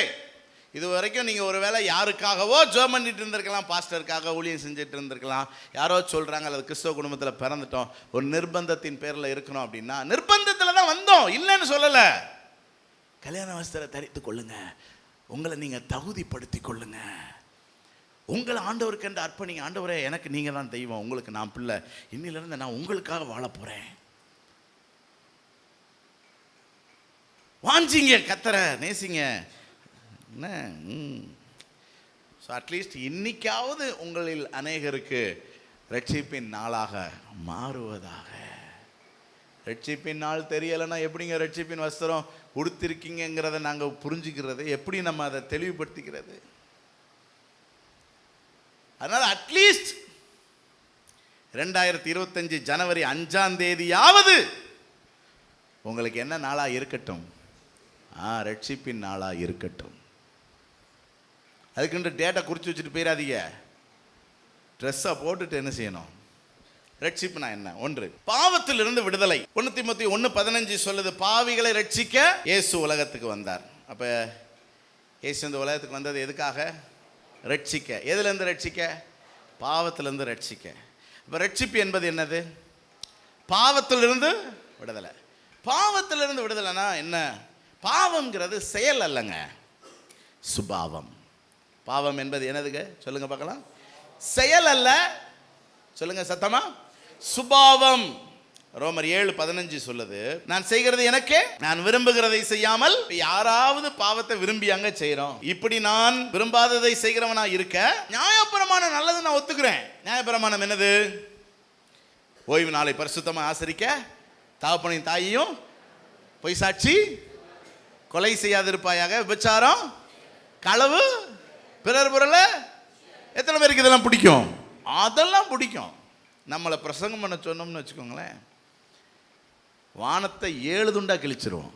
இது வரைக்கும் நீங்கள் ஒரு வேளை யாருக்காகவோ ஜெபம் பண்ணிட்டு இருந்திருக்கலாம், பாஸ்டருக்காக ஊழியம் செஞ்சுட்டு இருந்திருக்கலாம், யாரோ சொல்கிறாங்க அல்லது கிறிஸ்தவ குடும்பத்தில் பிறந்துட்டோம், ஒரு நிர்பந்தத்தின் பேரில் இருக்கணும் அப்படின்னா நிர்பந்தத்தில் தான் வந்தோம், இல்லைன்னு சொல்லலை. கல்யாண வஸ்திர தரித்து கொள்ளுங்க, உங்களை நீங்கள் தகுதிப்படுத்தி கொள்ளுங்க, உங்களை ஆண்டவருக்கு என்று அர்ப்பணிங்க. ஆண்டவரே எனக்கு நீங்கள் தான் தெய்வம், உங்களுக்கு நான் பிள்ளை, இன்னிலிருந்து நான் உங்களுக்காக வாழ போகிறேன். வாஞ்சிங்க, கத்தரை நேசிங்க. என்ன ஸோ அட்லீஸ்ட் இன்னைக்காவது உங்களில் அநேகருக்கு ரட்சிப்பின் நாளாக மாறுவதாக. ரட்சிப்பின் நாள் தெரியலைன்னா எப்படிங்க ரட்சிப்பின் வஸ்திரம் உடுத்திருக்கீங்கிறத நாங்கள் புரிஞ்சுக்கிறது, எப்படி நம்ம அதை தெளிவுபடுத்திக்கிறது? அதனால் அட்லீஸ்ட் 2025 ஜனவரி 5ஆம் தேதியாவது உங்களுக்கு என்ன நாளாக இருக்கட்டும், ரட்சிப்பின் நாளாக இருக்கட்டும். அதுக்குன்ற டேட்டை குறித்து வச்சுட்டு போயிடாதீங்க. ட்ரெஸ்ஸை போட்டுட்டு என்ன செய்யணும்? ரட்சிப்புனா என்ன? 1 பாவத்திலிருந்து விடுதலை. 1 தீமோத்தேயு 1:15 சொல்லுது, பாவிகளை ரட்சிக்க இயேசு உலகத்துக்கு வந்தார். அப்போ இயேசு இந்த உலகத்துக்கு வந்தது எதுக்காக? ரட்சிக்க. எதுலேருந்து ரட்சிக்க? பாவத்திலிருந்து ரட்சிக்க. இப்போ ரட்சிப்பு என்பது என்னது? பாவத்திலிருந்து விடுதலை. பாவத்திலிருந்து விடுதலைனா என்ன? பாவம்ங்கிறது செயல் அல்லங்க, சுபாவம். பாவம் என்பது என்னதுங்க? சொல்லுங்க பார்க்கலாம். செயல் அல்ல, சொல்லுங்க சத்தமா, சுபாவம். ரோமர் 7:15 சொல்லுது, நான் செய்கிறது எனக்கே, நான் விரும்புகிறதை செய்யாமல். யாராவது பாவத்தை விரும்பி அங்க செய்யறோம். இப்படி நான் விரும்பாததை செய்கிறவனா இருக்க நியாயப்பிரமாணம் நல்லது நான் ஒத்துக்கிறேன். நியாயப்பிரமாணம் என்னது? ஓய்வு நாளை பரிசுத்தமா ஆசரிக்க, தகப்பனையும் தாயையும் பொய் சாட்சி, கொலை செய்யாதிருப்பாயாக, விபச்சாரம், களவு, பிறர் பொருளை. எத்தனை பேருக்கு இதெல்லாம் பிடிக்கும்? அதெல்லாம் பிடிக்கும். நம்மளை பிரசங்கம் பண்ண சொன்னோம்னு வச்சுக்கோங்களேன், வானத்தை 7 துண்டா கிழிச்சிருவோம்.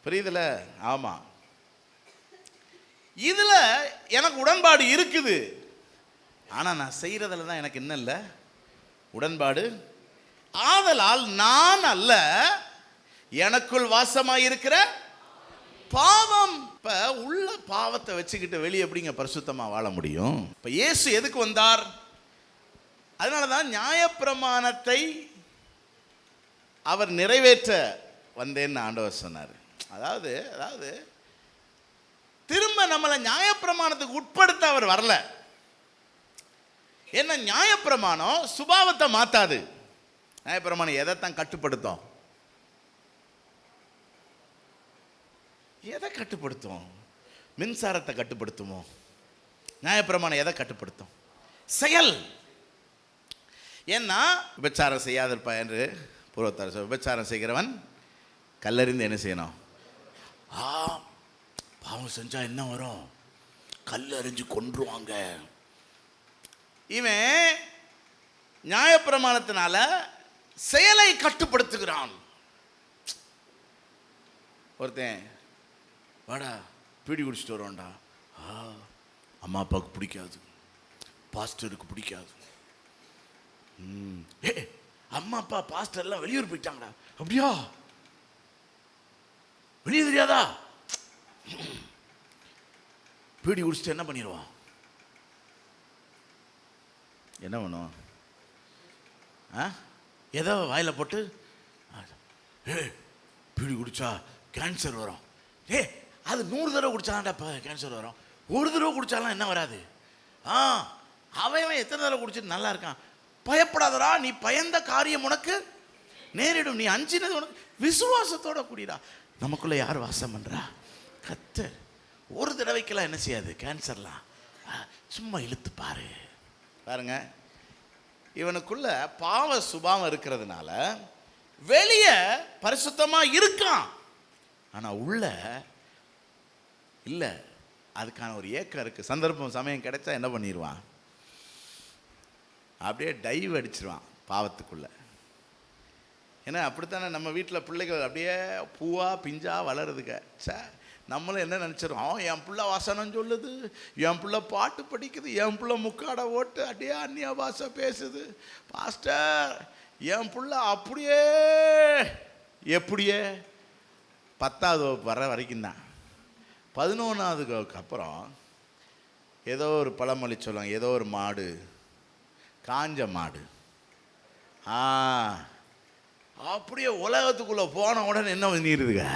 புரியுதுல? ஆமா, இதுல எனக்கு உடன்பாடு இருக்குது, ஆனா நான் செய்யறதுல தான் எனக்கு என்ன இல்லை உடன்பாடு. ஆதலால் நான் அல்ல, எனக்குள் வாசமாயிருக்கிற பாவம். இப்ப உள்ள பாவத்தை வச்சுக்கிட்டு வெளியே எப்படிங்க பரிசுத்தமா வாழ முடியும்? இப்ப இயேசு எதுக்கு வந்தார்? அதனாலதான் நியாயப்பிரமாணத்தை அவர் நிறைவேற்ற வந்தேன்னு ஆண்டவர் சொன்னார். அதாவது திரும்ப நம்மளை நியாயப்பிரமாணத்துக்கு உட்படுத்த அவர் வரல. என்ன? நியாயப்பிரமாணம் சுபாவத்தை மாத்தாது. நியாயப்பிரமாணம் எதைத்தான் கட்டுப்படுத்தும்? எதை கட்டுப்படுத்தும்? மின்சாரத்தை கட்டுப்படுத்துமோ? நியாயப்பிரமாணம் எதை கட்டுப்படுத்தும்? செயல். ஏன்னா விபச்சாரம் செய்யாதிருப்பா என்று பூர்வத்தார் சொல். விபச்சாரம் செய்கிறவன் கல்லறிந்து என்ன செய்யணும்? பாவம் செஞ்சா என்ன வரும்? கல் அறிஞ்சு கொன்றுவாங்க. இவன் நியாயப்பிரமாணத்தினால செயலை கட்டுப்படுத்துகிறான். ஒருத்தன் வாடா பீடி குடிச்சிட்டு வரோண்டா, அம்மா அப்பாவுக்கு பிடிக்காது, பாஸ்டருக்கு பிடிக்காது. அம்மா அப்பா பாஸ்டர் எல்லாம் வெளியூர் போயிட்டாங்கடா. அப்படியா? வெளியே தெரியாதா? பீடி குடிச்சிட்டு என்ன பண்ணிடுவான்? என்ன பண்ணுவான்? ஏதோ வாயில போட்டு பீடி குடிச்சா கேன்சர் வரும். அது 100 தடவை குடிச்சாலாம்டா கேன்சர் வரும். ஒரு தடவை குடிச்சாலாம் என்ன வராது? அவன் எத்தனை தடவை குடிச்சிட்டு நல்லா இருக்கான். பயப்படாதடா, நீ பயந்த காரியம் உனக்கு நேரிடும், நீ அஞ்சினது உனக்கு. விசுவாசத்தோட கூடிடா. நமக்குள்ள யார் வாசம் பண்றா? கர்த்தர். ஒரு தடவைக்கெல்லாம் என்ன செய்யாது கேன்சர்லாம். சும்மா இழுத்து பாருங்க. இவனுக்குள்ள பாவ சுபாவம் இருக்கிறதுனால வெளியே பரிசுத்தமா இருக்கான், ஆனா உள்ள இல்ல. அதுக்கான ஒரு ஏக்கம் இருக்கு. சந்தர்ப்பம் சமயம் கிடைச்சா என்ன பண்ணிடுவான்? அப்படியே டைவ் அடிச்சிருவான் பாவத்துக்குள்ள. ஏன்னா அப்படித்தானே நம்ம வீட்டில் பிள்ளைகள் அப்படியே பூவா பிஞ்சா வளருதுங்க. நம்மளும் என்ன நினச்சிடும், என் பிள்ளை வசனம் சொல்லுது, என் பிள்ளை பாட்டு படிக்குது, என் பிள்ளை முக்காடை ஓட்டு அப்படியே அந்நிய பாஷை பேசுது, பாஸ்டர் என் பிள்ளை அப்படியே எப்படியே 10வது வர வரைக்கும் தான். 11வதுக்கு அப்புறம் ஏதோ ஒரு பழமொழி சொல்லுவாங்க, ஏதோ ஒரு மாடு, காஞ்ச மாடு, அப்படியே உலகத்துக்குள்ளே போன உடனே என்ன பண்ணிடுதுங்க,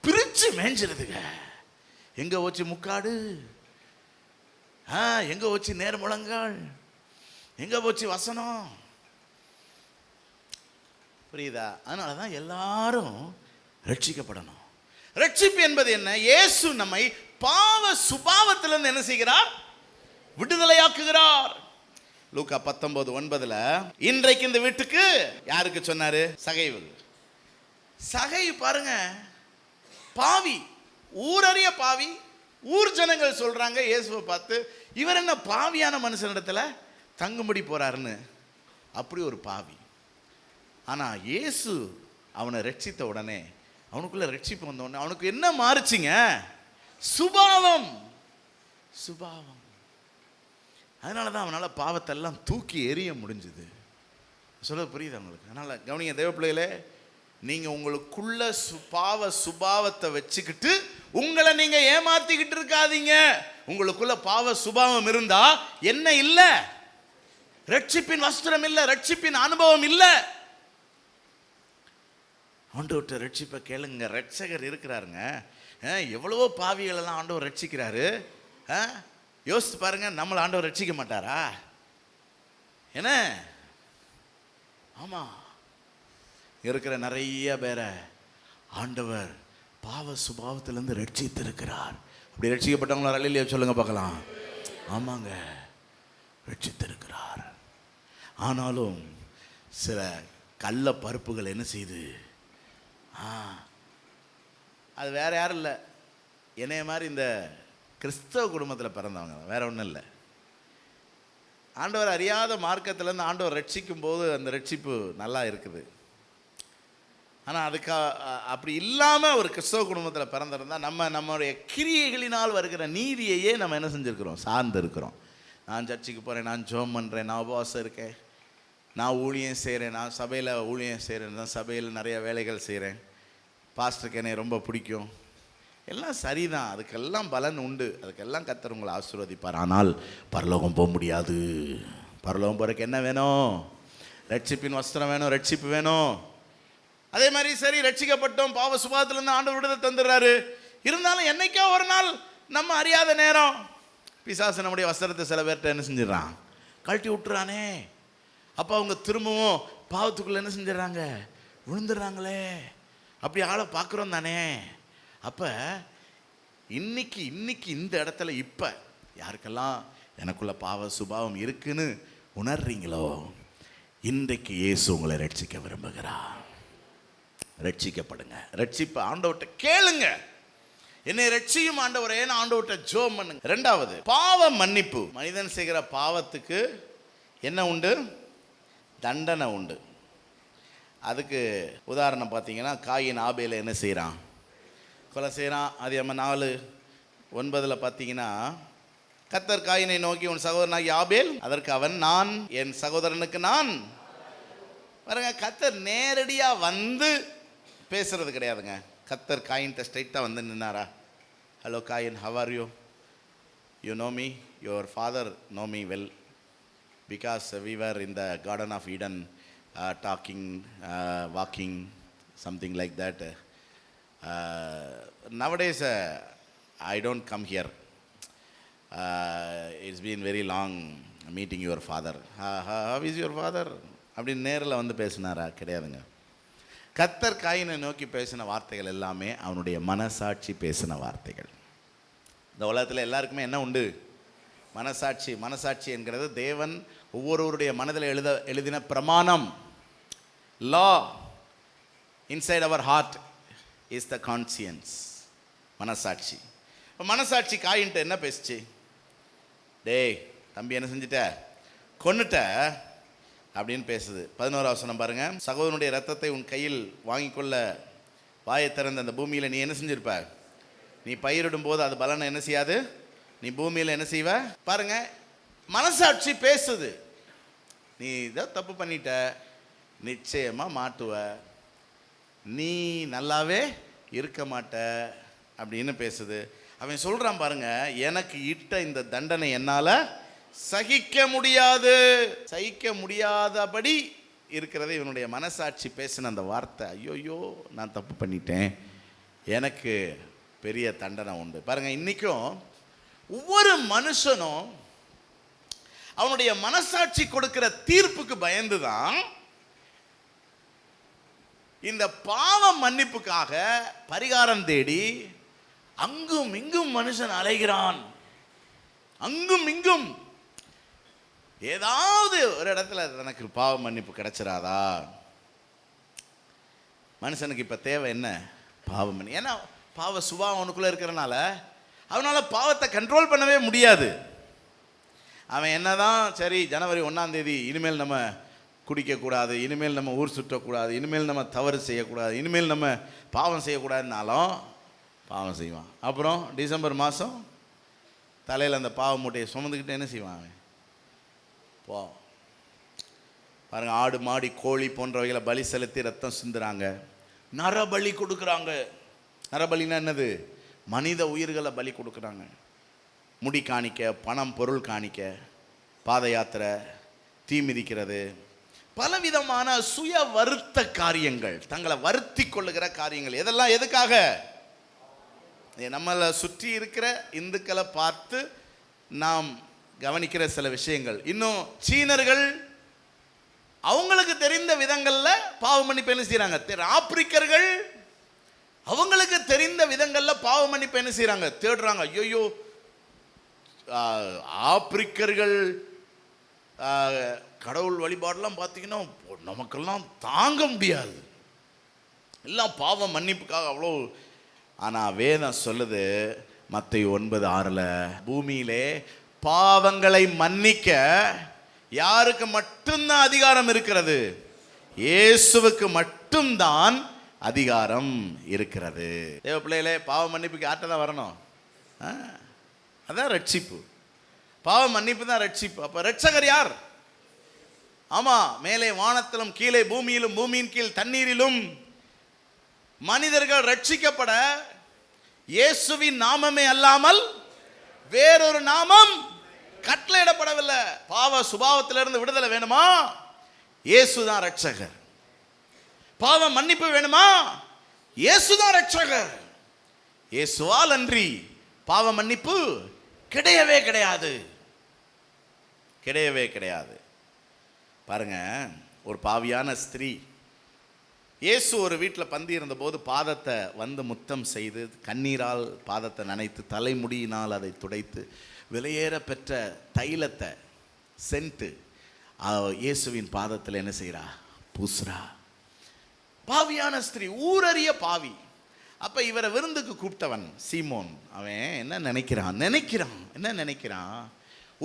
பிரித்து மேய்ஞ்சிருதுங்க. எங்கே வச்சு முக்காடு, எங்கே வச்சு நேர் முழங்கால், எங்கே போச்சு வசனம், புரியுதா? அதனால தான் எல்லாரும் ரட்சிக்கப்படணும். ரட்சிப்பு என்பது என்ன? இயேசு நம்மை பாவ சுபாவத்திலிருந்து என்ன செய்கிறார்? விடுதலையாக்குகிறார். லூக்கா 19:9 இன்றைக்கு இந்த வீட்டுக்கு யாருக்கு சொன்னாரு? சகைவு. சகை பாருங்க, பாவி, ஊரறிய பாவி. ஊர் ஜனங்கள் சொல்றாங்க இயேசுவை பார்த்து, இவர் என்ன பாவியான மனுஷனிடத்துல தங்கும்படி போறாருன்னு. அப்படி ஒரு பாவி. ஆனா இயேசு அவனை ரட்சித்த உடனே, அவனுக்குள்ள ரட்சிப்பு வந்த உடனே அவனுக்கு என்ன மாறுச்சுங்க? சுபாவம். சுபாவம். அதனாலதான் அவனால் பாவத்தெல்லாம் தூக்கி எறிய முடிஞ்சுது. சொல்ல புரியுது அவங்களுக்கு? அதனால கவனிங்க தேவ பிள்ளைகளே, நீங்க உங்களுக்குள்ள பாவ சுபாவத்தை வச்சுக்கிட்டு உங்களை நீங்க ஏமாத்திக்கிட்டு இருக்காதீங்க. உங்களுக்குள்ள பாவ சுபாவம் இருந்தா என்ன இல்லை? ரட்சிப்பின் வஸ்திரம் இல்லை, ரட்சிப்பின் அனுபவம் இல்லை. ஆண்டவர்கிட்ட ரட்சிப்பை கேளுங்க. ரட்சகர் இருக்கிறாருங்க. எவ்வளவோ பாவிகளெல்லாம் ஆண்டவர் ரட்சிக்கிறாரு. யோசித்து பாருங்க, நம்மளை ஆண்டவர் ரட்சிக்க மாட்டாரா? என்ன? ஆமா, இருக்கிற நிறைய பேரை ஆண்டவர் பாவ சுபாவத்திலிருந்து ரட்சித்திருக்கிறார். அப்படி ரட்சிக்கப்பட்டவங்களா அல்லேலூயா சொல்லுங்க பார்க்கலாம். ஆமாங்க, ரட்சித்திருக்கிறார். ஆனாலும் சில கள்ள பருப்புகள் என்ன செய்யுது? அது வேற யாரும் இல்லை, என்னைய மாதிரி இந்த கிறிஸ்தவ குடும்பத்தில் பிறந்தவங்க, வேற ஒன்றும் இல்லை. ஆண்டவர் அறியாத மார்க்கத்திலேருந்து ஆண்டவர் ரட்சிக்கும் போது அந்த ரட்சிப்பு நல்லா இருக்குது. ஆனால் அப்படி இல்லாமல் ஒரு கிறிஸ்தவ குடும்பத்தில் பிறந்திருந்தால் நம்மளுடைய கிரியைகளினால் வருகிற நீதியையே நம்ம என்ன செஞ்சுருக்கிறோம்? சார்ந்து இருக்கிறோம். நான் சர்ச்சுக்கு போகிறேன், நான் ஜெபம் பண்ணுறேன், நான் உபவாசம் இருக்கேன், நான் ஊழியம் செய்கிறேன், நான் சபையில் ஊழியம் செய்கிறேன், நான் சபையில் நிறைய வேலைகள் செய்கிறேன், பாஸ்டருக்கு என்னை ரொம்ப பிடிக்கும், எல்லாம் சரிதான், அதுக்கெல்லாம் பலன் உண்டு, அதுக்கெல்லாம் கர்த்தர் உங்களை ஆசீர்வதிப்பார். ஆனால் பரலோகம் போக முடியாது. பரலோகம் போகிறதுக்கு என்ன வேணும்? ரட்சிப்பின் வஸ்திரம் வேணும், ரட்சிப்பு வேணும். அதே மாதிரி சரி, ரட்சிக்கப்பட்டோம், பாவ சுபாவத்திலிருந்து ஆண்டவர் விடுதலை தந்துடுறாரு. இருந்தாலும் என்னைக்கோ ஒரு நாள் நம்ம அறியாத நேரம் பிசாசு நம்முடைய வஸ்திரத்தை சில பேர்கிட்ட என்ன செஞ்சிடறான்? கழட்டி விட்டுறானே. அப்போ அவங்க திரும்பவும் பாவத்துக்குள்ளே என்ன செஞ்சிடறாங்க? விழுந்துடுறாங்களே. அப்படி ஆளை பார்க்குறோம் தானே. அப்போ இன்னைக்கு இந்த இடத்துல இப்போ யாருக்கெல்லாம் எனக்குள்ள பாவ சுபாவம் இருக்குன்னு உணர்றீங்களோ, இன்றைக்கு இயேசு உங்களை ரட்சிக்க விரும்புகிறார். ரட்சிக்கப்படுங்க. ரட்சிப்பு ஆண்டவர்கிட்ட கேளுங்க. என்னை ரட்சியும் ஆண்டவரே, ஆண்டவர்கிட்ட ஜெபம் பண்ணுங்க. 2வது, பாவ மன்னிப்பு. மனிதன் செய்கிற பாவத்துக்கு என்ன உண்டு? தண்டனை உண்டு. அதுக்கு உதாரணம் பார்த்தீங்கன்னா, காயின் ஆபேலை என்ன செய்கிறான்? கொலை செய்கிறான். அது நம்ம 4:9 பார்த்தீங்கன்னா, கர்த்தர் காயினை நோக்கி, உன் சகோதரனாகி ஆபேல், அதற்கு அவன், நான் என் சகோதரனுக்கு நான். பாருங்க, கர்த்தர் நேரடியாக வந்து பேசுறது கிடையாதுங்க. கர்த்தர் காயின்ட்ட ஸ்ட்ரைட்டாக வந்து நின்னாரா? Hello Cain, how are you? You know me, your father know me well, because we were in the Garden of Eden, talking, walking, something like that. Nowadays, I don't come here. It's been very long meeting your father. How is your father? அப்படின்னு நேரில் வந்து பேசினாரா? கிடையாதுங்க. கர்த்தர் காயினை நோக்கி பேசின வார்த்தைகள் எல்லாமே அவனுடைய மனசாட்சி பேசின வார்த்தைகள். இந்த உலகத்தில் எல்லாருக்குமே என்ன உண்டு? மனசாட்சி. மனசாட்சி என்கிறது தேவன் ஒவ்வொருவருடைய மனதில் எழுதின பிரமாணம். law inside our heart is the conscience. மனசாட்சி. இப்போ மனசாட்சி காயின்ட்டு என்ன பேசுச்சு? டேய் தம்பி, என்ன செஞ்சிட்ட? கொன்னுட்ட அப்படின்னு பேசுது. 11ஆம் வசனம் பாருங்க. சகோதரனுடைய ரத்தத்தை உன் கையில் வாங்கிக்கொள்ள வாயை திறந்த அந்த பூமியில் நீ என்ன செஞ்சிருப்ப? நீ பயிரிடும் போது அது பலனை என்ன செய்யாது? நீ பூமியில் என்ன செய்வ? பாருங்க, மனசாட்சி பேசுது. நீ இதை தப்பு பண்ணிட்ட, நிச்சயமா மாட்டுவ, நீ நல்லாவே இருக்க மாட்ட அப்படின்னு பேசுது. அவன் சொல்றான் பாருங்க, எனக்கு இட்ட இந்த தண்டனை என்னால சகிக்க முடியாது. சகிக்க முடியாதபடி இருக்கிறது இவனுடைய மனசாட்சி பேசின அந்த வார்த்தை. ஐயோயோ, நான் தப்பு பண்ணிட்டேன், எனக்கு பெரிய தண்டனை உண்டு. பாருங்க, இன்னைக்கும் ஒவ்வொரு மனுஷனும் அவனுடைய மனசாட்சி கொடுக்கிற தீர்ப்புக்கு பயந்துதான் இந்த பாவ மன்னிப்புக்காக பரிகாரம் தேடி அங்கும் இங்கும் மனுஷன் அலைகிறான். அங்கும் இங்கும் ஏதாவது ஒரு இடத்துல தனக்கு பாவ மன்னிப்பு கிடைச்சிடாதா? மனுஷனுக்கு இப்ப தேவை என்ன? பாவ மன்னிப்பு. ஏன்னா பாவ சுபாவம் அவனுக்குள்ள இருக்கிறனால அவனால பாவத்தை கண்ட்ரோல் பண்ணவே முடியாது. அவன் என்னதான் சரி, ஜனவரி 1ஆம் தேதி இனிமேல் நம்ம குடிக்கக்கூடாது, இனிமேல் நம்ம ஊர் சுற்றக்கூடாது, இனிமேல் நம்ம தவறு செய்யக்கூடாது, இனிமேல் நம்ம பாவம் செய்யக்கூடாதுனாலும் பாவம் செய்வான். அப்புறம் டிசம்பர் மாதம் தலையில் அந்த பாவ மூட்டையை சுமந்துக்கிட்டு என்ன செய்வான் அவன்? போ பாருங்க, ஆடு மாடி கோழி போன்றவைகளை பலி செலுத்தி ரத்தம் சிந்துறாங்க, நரபலி கொடுக்குறாங்க. நரபலின்னா என்னது? மனித உயிர்களை பலி கொடுக்குறாங்க. முடி காணிக்க, பணம் பொருள் காணிக்க, பாத யாத்திரை, தீ மிதிக்கிறது, பலவிதமான சுய வருத்த காரியங்கள், தங்களை வருத்தி கொள்ளுகிற காரியங்கள். இதெல்லாம் எதுக்காக? நம்மளை சுற்றி இருக்கிற இந்துக்களை பார்த்து நாம் கவனிக்கிற சில விஷயங்கள். இன்னும் சீனர்கள் அவங்களுக்கு தெரிந்த விதங்கள்ல பாவ மன்னிப்பு என்ன செய்யறாங்க? ஆப்பிரிக்கர்கள் அவங்களுக்கு தெரிந்த விதங்கள்ல பாவ மன்னிப்பு என்ன செய்யறாங்க? தேடுறாங்க. ஐயோ, ஆப்பிரிக்கர்கள் கடவுள் வழிபாடெல்லாம் பார்த்தீங்கன்னா நமக்கெல்லாம் தாங்க முடியாது, எல்லாம் பாவ மன்னிப்புக்காக அவ்வளோ. ஆனால் வேதம் சொல்லுது மத்தேயு 9:6 பூமியிலே பாவங்களை மன்னிக்க யாருக்கு மட்டும்தான் அதிகாரம் இருக்கிறது? இயேசுவுக்கு மட்டும்தான் அதிகாரம் இருக்கிறது. தேவ பிள்ளைகளே, பாவ மன்னிப்புக்கு யார்கிட்ட தான் வரணும்? அதான் ரட்சிப்பு. பாவ மன்னிப்பு தான் ரட்சிப்பு. அப்ப ரட்சகர் யார்? ஆமா, மேலே வானத்திலும் கீழே பூமியிலும் பூமியின் கீழ் தண்ணீரிலும் மனிதர்கள் ரட்சிக்கப்பட இயேசுவின் நாமமே அல்லாமல் வேறொரு நாமம் கட்டளையிடப்படவில்லை. பாவ சுபாவத்திலிருந்து விடுதலை வேணுமா? இயேசுதான் ரட்சகர். பாவ மன்னிப்பு வேணுமா? இயேசுதான் ரட்சகர். இயேசுவால் அன்றி பாவ மன்னிப்பு கிடையவே கிடையாது, கிடையவே கிடையாது. பாருங்க, ஒரு பாவியான ஸ்திரீ இயேசு ஒரு வீட்டில் பந்தி இருந்தபோது பாதத்தை வந்து முத்தம் செய்து கண்ணீரால் பாதத்தை நனைத்து தலைமுடியினால் அதை துடைத்து விலையேற பெற்ற தைலத்தை சென்ட்டு இயேசுவின் பாதத்தில் என்ன செய்கிறா? பூசுறா. பாவியான ஸ்திரீ, ஊரறிய பாவி. அப்ப இவரை விருந்துக்கு கூப்பிட்டவன் சீமோன், அவன் என்ன நினைக்கிறான்?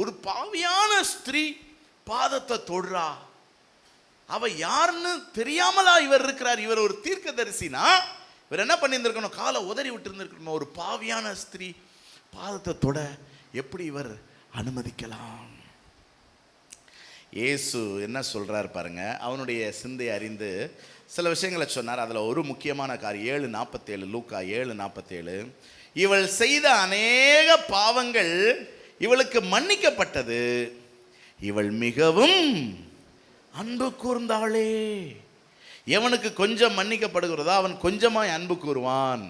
ஒரு பாவியான ஸ்திரீ பாதத்தை தொடுறா, அவ யாருன்னு தெரியாமலா இவர் இருக்கிறார்? இவர் ஒரு தீர்க்கதரிசினா இவர் என்ன பண்ணியிருந்திருக்கணும்? காலை உதறி விட்டு இருந்திருக்கணும். ஒரு பாவியான ஸ்திரீ பாதத்தை தொட எப்படி இவர் அனுமதிக்கலாம்? இயேசு என்ன சொல்றார் பாருங்க. அவனுடைய சிந்தை அறிந்து சில விஷயங்களை சொன்னார். அதுல ஒரு முக்கியமான காரியம் 7:47, லூக்கா 7:47, இவள் செய்த அநேக பாவங்கள் இவளுக்கு மன்னிக்கப்பட்டது, இவள் மிகவும் அன்பு கூர்ந்தாளே. எவனுக்கு கொஞ்சம் மன்னிக்கப்படுகிறதோ அவன் கொஞ்சமாய் அன்பு கூறுவான்,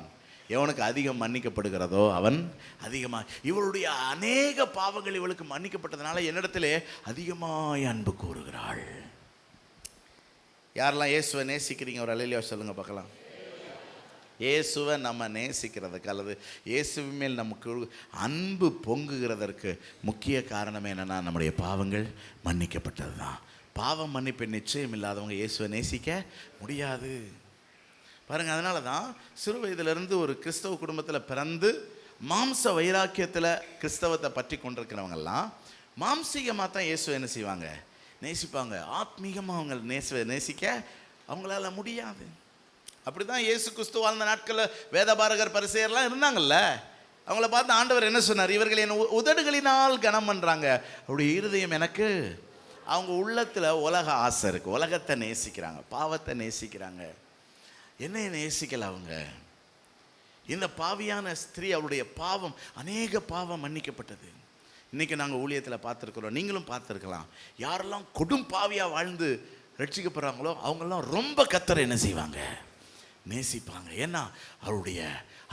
எவனுக்கு அதிகம் மன்னிக்கப்படுகிறதோ அவன் அதிகமாக. இவளுடைய அநேக பாவங்கள் இவளுக்கு மன்னிக்கப்பட்டதுனால என்னிடத்திலே அதிகமாய் அன்பு கூறுகிறாள். யாரெல்லாம் இயேசுவை நேசிக்கிறீங்க? ஒரு அல்லேலூயா சொல்லுங்க பார்க்கலாம். இயேசுவை நம்ம நேசிக்கிறதுக்கு அல்லது இயேசுவின் மேல் நமக்கு அன்பு பொங்குகிறதற்கு முக்கிய காரணம் என்னன்னா, நம்முடைய பாவங்கள் மன்னிக்கப்பட்டது தான். பாவம் மன்னிப்பு நிச்சயம் இல்லாதவங்க இயேசுவை நேசிக்க முடியாது. பாருங்க, அதனால தான் சிறு வயதிலிருந்து ஒரு கிறிஸ்தவ குடும்பத்தில் பிறந்து மாம்ச வைராக்கியத்தில் கிறிஸ்தவத்தை பற்றி கொண்டிருக்கிறவங்கெல்லாம் மாம்சீகமாக தான் இயேசு என்ன செய்வாங்க, நேசிப்பாங்க. ஆத்மீகமாக அவங்க நேசிக்க அவங்களால முடியாது. அப்படி தான் இயேசு கிறிஸ்து வாழ்ந்த நாட்களில் வேதபாரகர் பரிசேயர்லாம் இருந்தாங்கல்ல. அவங்கள பார்த்து ஆண்டவர் என்ன சொன்னார், இவர்கள் என் உதடுகளினால் கனம் பண்ணுறாங்க, அவருடைய இருதயம் எனக்கு. அவங்க உள்ளத்தில் உலக ஆசை இருக்குது, உலகத்தை நேசிக்கிறாங்க, பாவத்தை நேசிக்கிறாங்க. என்னைய நேசிக்கல அவங்க. இந்த பாவியான ஸ்திரீ, அவருடைய பாவம், அநேக பாவம் மன்னிக்கப்பட்டது. இன்றைக்கி நாங்கள் ஊழியத்தில் பார்த்துருக்குறோம், நீங்களும் பார்த்துருக்கலாம். யாரெல்லாம் கொடும் பாவியாக வாழ்ந்து ரட்சிக்கப்படுறாங்களோ அவங்கெல்லாம் ரொம்ப கர்த்தரை என்ன செய்வாங்க, நேசிப்பாங்க. ஏன்னா அவருடைய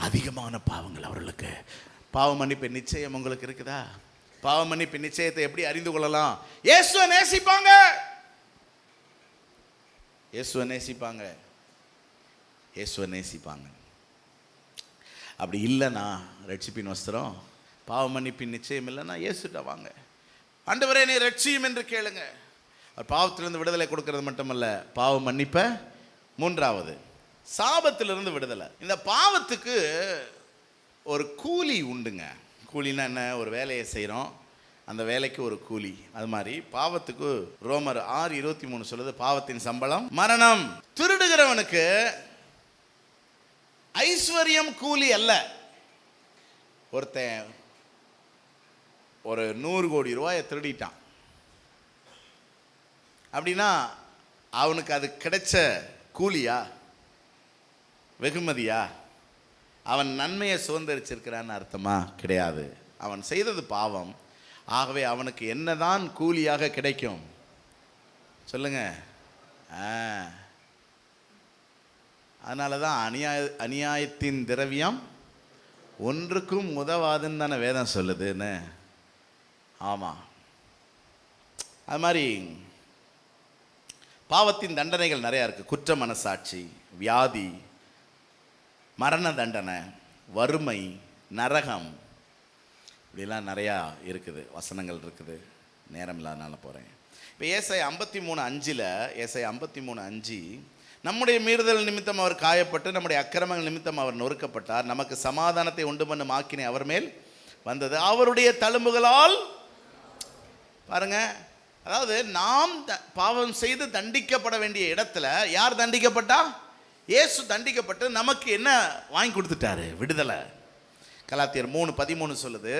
அதிகமான பாவங்கள் அவர்களுக்கு. பாவ மன்னிப்பு நிச்சயம் உங்களுக்கு இருக்குதா? பாவ மன்னிப்பு நிச்சயத்தை எப்படி அறிந்து கொள்ளலாம்? இயேசுவை நேசிப்பாங்க, இயேசுவை நேசிப்பாங்க, இயேசுவை நேசிப்பாங்க. அப்படி இல்லைன்னா ரட்சிப்பின் வஸ்திரம், பாவ மன்னிப்பின் நிச்சயம் இல்லைன்னா இயேசுட்ட வாங்க. ஆண்டவரே என்னை ரட்சியும் என்று கேளுங்க. பாவத்திலிருந்து விடுதலை கொடுக்கறது மட்டுமல்ல, பாவ மன்னிப்பை, மூன்றாவது சாபத்திலிருந்து விடுதலை. இந்த பாவத்துக்கு ஒரு கூலி உண்டுங்க. கூலின்னா என்ன? ஒரு வேலையை செய்கிறோம், அந்த வேலைக்கு ஒரு கூலி. அது மாதிரி பாவத்துக்கு ரோமர் 6:23 சொல்லுது, பாவத்தின் சம்பளம் மரணம். திருடுகிறவனுக்கு ஐஸ்வர்யம் கூலி அல்ல. ஒருத்தன் ஒரு 100 கோடி ரூபாயை திருடிட்டான் அப்படின்னா அவனுக்கு அது கிடைச்ச கூலியா, வெகுமதியா? அவன் நன்மையை சுதந்திரிச்சிருக்கிறான்னு அர்த்தமா? கிடையாது. அவன் செய்தது பாவம். ஆகவே அவனுக்கு என்னதான் கூலியாக கிடைக்கும் சொல்லுங்க? அதனால தான் அநியாயத்தின் திரவியம் ஒன்றுக்கும் உதவாதுன்னு தானே வேதம் சொல்லுதுன்னு. ஆமாம், அது மாதிரி பாவத்தின் தண்டனைகள் நிறையா இருக்குது. குற்ற மனசாட்சி, வியாதி, மரண தண்டனை, வறுமை, நரகம், இப்படிலாம் நிறையா இருக்குது, வசனங்கள் இருக்குது. நேரம் இல்லாதனால போகிறேன். இப்போ ஏசாயா 53:5, ஏசாயா 53:5, நம்முடைய மீறுதல் நிமித்தம் அவர் காயப்பட்டு நம்முடைய அக்கிரமங்கள் நிமித்தம் அவர் நொறுக்கப்பட்டார், நமக்கு சமாதானத்தை உண்டு பண்ணும் ஆக்கினை அவர் மேல் வந்தது, அவருடைய தழும்புகளால். பாருங்க, அதாவது நாம் பாவம் செய்து தண்டிக்கப்பட வேண்டிய இடத்துல யார் தண்டிக்கப்பட்டா? இயேசு தண்டிக்கப்பட்டு நமக்கு என்ன வாங்கி கொடுத்துட்டாரு? விடுதலை. கலாத்தியர் 3:13 சொல்லுது.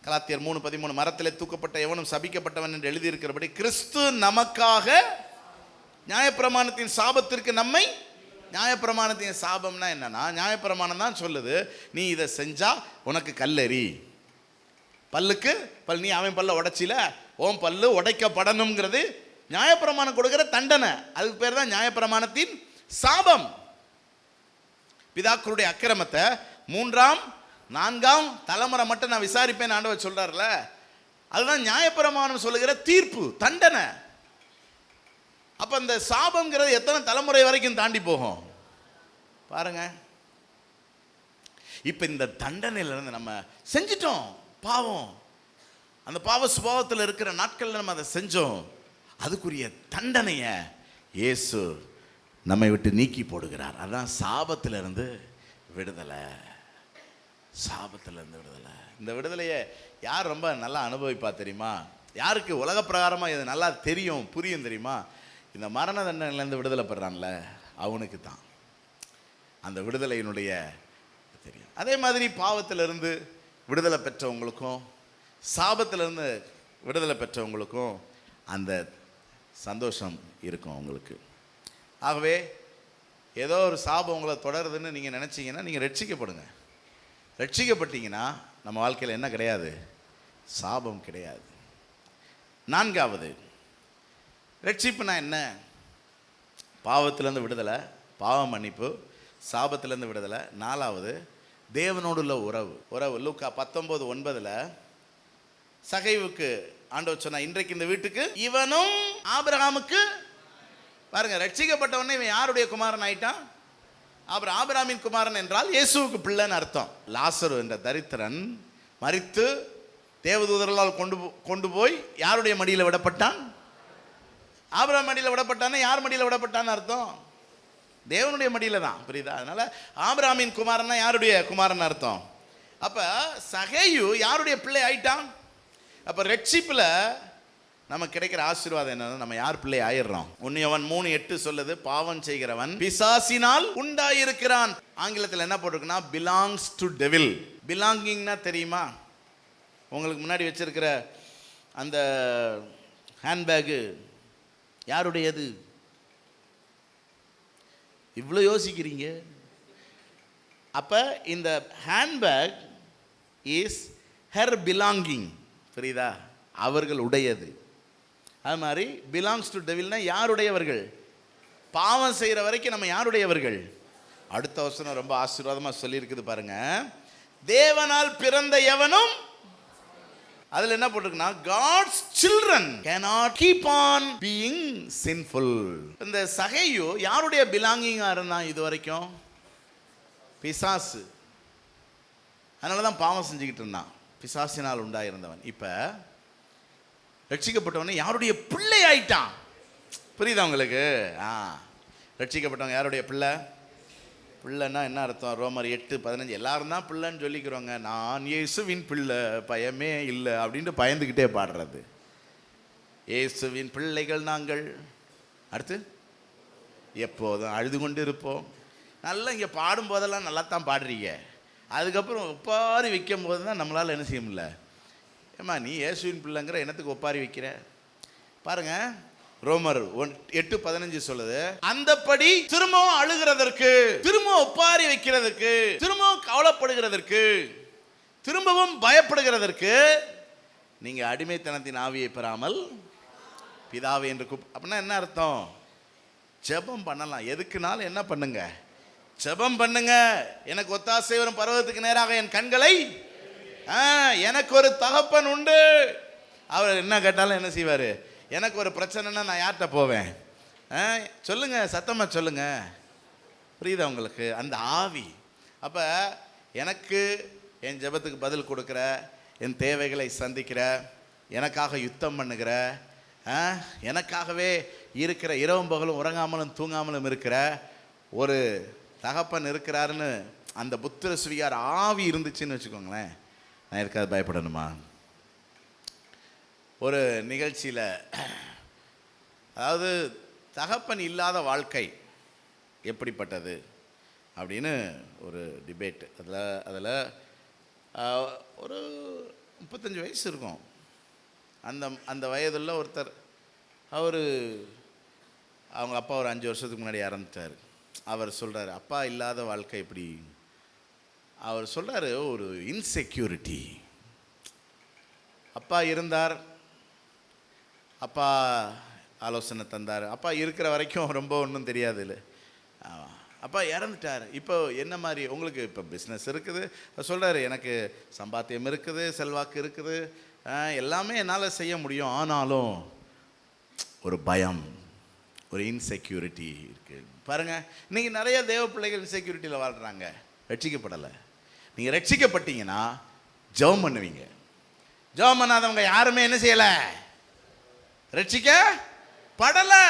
கலாத்தியர் 3:13, மரத்திலே தூக்கப்பட்ட எவனும் சபிக்கப்பட்டவன் என்று எழுதியிருக்கிறபடி கிறிஸ்து நமக்காக நியாயப்பிரமாணத்தின் சாபத்திற்கு நம்மை. நியாயப்பிரமாணத்தின் சாபம்னா என்னன்னா, நியாயப்பிரமாணம் தான் சொல்லுது, நீ இதை செஞ்சா உனக்கு கல்லெறி, பல்லுக்கு பல், நீ அவன் பல்ல உடைச்சில ஓம் பல்லு உடைக்கப்படணுங்கிறது நியாயப்பிரமாணம் கொடுக்கிற தண்டனை. அதுக்கு பேர் தான் நியாயப்பிரமாணத்தின் சாபம். பிதாக்களுடைய அக்கிரமத்தை 3ஆம் 4ஆம் தலைமுறை மட்டும் நான் விசாரிப்பேன் ஆண்டவர் சொல்றாருல, அதுதான் நியாயப்பிரமாணம் சொல்லுகிற தீர்ப்பு, தண்டனை. அப்ப இந்த சாபம்ங்கிறது எத்தனை தலைமுறை வரைக்கும் தாண்டி போகும் பாருங்க. இப்ப இந்த தண்டனையில இருந்து நம்ம செஞ்சிட்டோம் பாவம், அந்த பாவ சுபாவத்தில் இருக்கிற நாட்கள்ல நம்ம அதை செஞ்சோம், அதுக்குரிய தண்டனையை இயேசு நம்மை விட்டு நீக்கி போடுகிறார். அதான் சாபத்திலிருந்து விடுதலை. சாபத்திலிருந்து விடுதலை. இந்த விடுதலையை யார் ரொம்ப நல்லா அனுபவிப்பா தெரியுமா? யாருக்கு உலக பிரகாரமாக இது நல்லா தெரியும், புரியும் தெரியுமா? இந்த மரண தண்டனையிலேருந்து விடுதலை பெறான்ல அவனுக்கு தான் அந்த விடுதலையினுடைய தெரியும். அதே மாதிரி பாவத்திலிருந்து விடுதலை பெற்றவங்களுக்கும் சாபத்திலிருந்து விடுதலை பெற்றவங்களுக்கும் அந்த சந்தோஷம் இருக்கும் அவங்களுக்கு. ஆகவே ஏதோ ஒரு சாபம் உங்களை தொடருதுன்னு நீங்கள் நினச்சிங்கன்னா நீங்கள் ரட்சிக்கப்படுங்க. ரட்சிக்கப்பட்டீங்கன்னா நம்ம வாழ்க்கையில் என்ன கிடையாது? சாபம் கிடையாது. 4வது, ரட்சிப்புனா என்ன? பாவத்திலேருந்து விடுதலை, பாவ மன்னிப்பு, சாபத்திலேருந்து விடுதலை. 4வது, தேவனோடு உள்ள உறவு. லூக்கா 19:9 சகைவுக்கு ஆண்டவர் சொன்னா, இன்றைக்கு இந்த வீட்டுக்கு இவனும் ஆபிரகாமுக்கு. பாருங்க, ரட்சிக்கப்பட்டவனே இவன் யாருடைய குமாரன் ஆயிட்டான்? ஆபிரகாமின் குமாரன் என்றால் இயேசுவுக்கு பிள்ளைன்னு அர்த்தம். லாசரு என்ற தரித்திரன் மரித்து தேவதூதர்களால் கொண்டு போய் யாருடைய மடியில் விடப்பட்டான்? ஆபிரகாம் மடியில் விடப்பட்டானே. யார் மடியில் விடப்பட்டான்னு அர்த்தம்? தேவனுடைய மடியில தான். புரியுதா? அதனால ஆபிரகாமின் குமாரன்னா யாருடைய குமாரன் அர்த்தம்? அப்ப சகேயு யாருடைய பிள்ளை ஆயிட்டான்? அப்போ ரட்சிப்பில் நமக்கு கிடைக்கிற ஆசீர்வாதம் என்னன்னா, நம்ம யார் பிள்ளை ஆயிடுறோம். 1 யோவான் 3:8 சொல்லுது, பாவம் செய்கிறவன் பிசாசினால் உண்டாயிருக்கிறான். ஆங்கிலத்தில் என்ன போட்டிருக்குன்னா, பிலாங்ஸ் டு டெவில். பிலாங்கிங்னா தெரியுமா? உங்களுக்கு முன்னாடி வச்சிருக்கிற அந்த ஹேண்ட்பேக்கு யாருடையது? இவ்வளோ யோசிக்கிறீங்க. அப்போ இந்த ஹேண்ட்பேக் இஸ் ஹெர் பிலாங்கிங். புரியுதா? அவர்கள் உடையது. அது மாதிரி பிலாங்ஸ் டு டெவில்னா யாருடையவர்கள்? பாவம் செய்கிற வரைக்கும் நம்ம யாருடையவர்கள்? அடுத்த வசனம் ரொம்ப ஆசீர்வாதமாக சொல்லியிருக்குது பாருங்க, தேவனால் பிறந்த எவனும், அதில் என்ன போட்டிருக்குன்னா, God's children cannot keep on being sinful. இந்த சகையோ யாருடைய பிலாங்கிங்காக இருந்தான் இது வரைக்கும்? பிசாசு. அதனால தான் பாவம் செஞ்சுக்கிட்டு இருந்தான், பிசாசினால் உண்டாயிருந்தவன். இப்போ ரட்சிக்கப்பட்டவனே யாருடைய பிள்ளை ஆயிட்டான். புரியுதா உங்களுக்கு? ரட்சிக்கப்பட்டவங்க யாருடைய பிள்ளை? பிள்ளைன்னா என்ன அர்த்தம்? ரோமர் 8:15 எல்லாரும் தான் பிள்ளைன்னு சொல்லிக்கிறோங்க. நான் இயேசுவின் பிள்ளை, பயமே இல்லை அப்படின்ட்டு பயந்துக்கிட்டே பாடுறது. இயேசுவின் பிள்ளைகள் நாங்கள். அடுத்து எப்போதும் அழுது கொண்டு இருப்போம். நல்லா இங்கே பாடும்போதெல்லாம் நல்லா தான் பாடுறீங்க, அதுக்கப்புறம் ஒப்பாரி வைக்கும் போது தான் நம்மளால் என்ன செய்ய முடியல. ஏம்மா நீ இயேசுவின் பிள்ளைங்கிற என்னத்துக்கு ஒப்பாரி வைக்கிற? பாருங்க, ரோமர் 8:15 சொல்லுது, அந்தப்படி திரும்பவும் அழுகிறதற்கு, திரும்பவும் ஒப்பாரி வைக்கிறதுக்கு, திரும்பவும் கவலைப்படுகிறதற்கு, திரும்பவும் பயப்படுகிறதற்கு நீங்க அடிமைத்தனத்தின் ஆவியை பெறாமல் பிதாவை என்று அப்படின்னா என்ன அர்த்தம்? ஜெபம் பண்ணலாம். எதுக்குனாலும் என்ன பண்ணுங்க? ஜெபம் பண்ணுங்க. எனக்கு ஒத்தாசை வரும் பர்வதத்துக்கு நேராக என் கண்களை, எனக்கு ஒரு தகப்பன் உண்டு. அவர் என்ன கேட்டாலும் என்ன செய்வார்? எனக்கு ஒரு பிரச்சனைனா நான் யார்கிட்ட போவேன்? சொல்லுங்க, சத்தமாக சொல்லுங்க. புரியுதா உங்களுக்கு? அந்த ஆவி. அப்போ எனக்கு என் ஜெபத்துக்கு பதில் கொடுக்குற, என் தேவைகளை சந்திக்கிற, எனக்காக யுத்தம் பண்ணுகிற, எனக்காகவே இருக்கிற, இரவும் பகலும் உறங்காமலும் தூங்காமலும் இருக்கிற ஒரு தகப்பன் இருக்கிறாருன்னு அந்த புத்திர சுவிகார ஆவி இருந்துச்சுன்னு வச்சுக்கோங்களேன், நான் எதுக்காவது பயப்படணுமா? ஒரு நிகழ்ச்சியில், அதாவது தகப்பன் இல்லாத வாழ்க்கை எப்படிப்பட்டது அப்படின்னு ஒரு டிபேட். அதில் ஒரு 35 வயசு இருக்கும். அந்த வயதுள்ள ஒருத்தர், அவங்க அப்பா ஒரு 5 வருஷத்துக்கு முன்னாடி இறந்துட்டார். அவர் சொல்கிறார், அப்பா இல்லாத வாழ்க்கை எப்படி? அவர் சொல்கிறார், ஒரு இன்செக்யூரிட்டி. அப்பா இருந்தார், அப்பா ஆலோசனை தந்தார், அப்பா இருக்கிற வரைக்கும் ரொம்ப ஒன்றும் தெரியாது இல்லை. அப்பா இறந்துட்டார். இப்போ என்ன மாதிரி உங்களுக்கு இப்போ பிஸ்னஸ் இருக்குது சொல்கிறாரு, எனக்கு சம்பாத்தியம் இருக்குது, செல்வாக்கு இருக்குது, எல்லாமே என்னால் செய்ய முடியும், ஆனாலும் ஒரு பயம், ஒரு இன்செக்யூரிட்டி இருக்குது. பாருங்கள், இன்றைக்கி நிறைய தேவ பிள்ளைகள் இன்செக்யூரிட்டியில் வாழ்கிறாங்க, ரட்சிக்கப்படலை. நீங்கள் ரட்சிக்கப்பட்டீங்கன்னா ஜெபம் பண்ணுவீங்க. ஜெபம் பண்ணாதவங்க யாருமே என்ன செய்யலை? ரட்சிக்கப்படலை.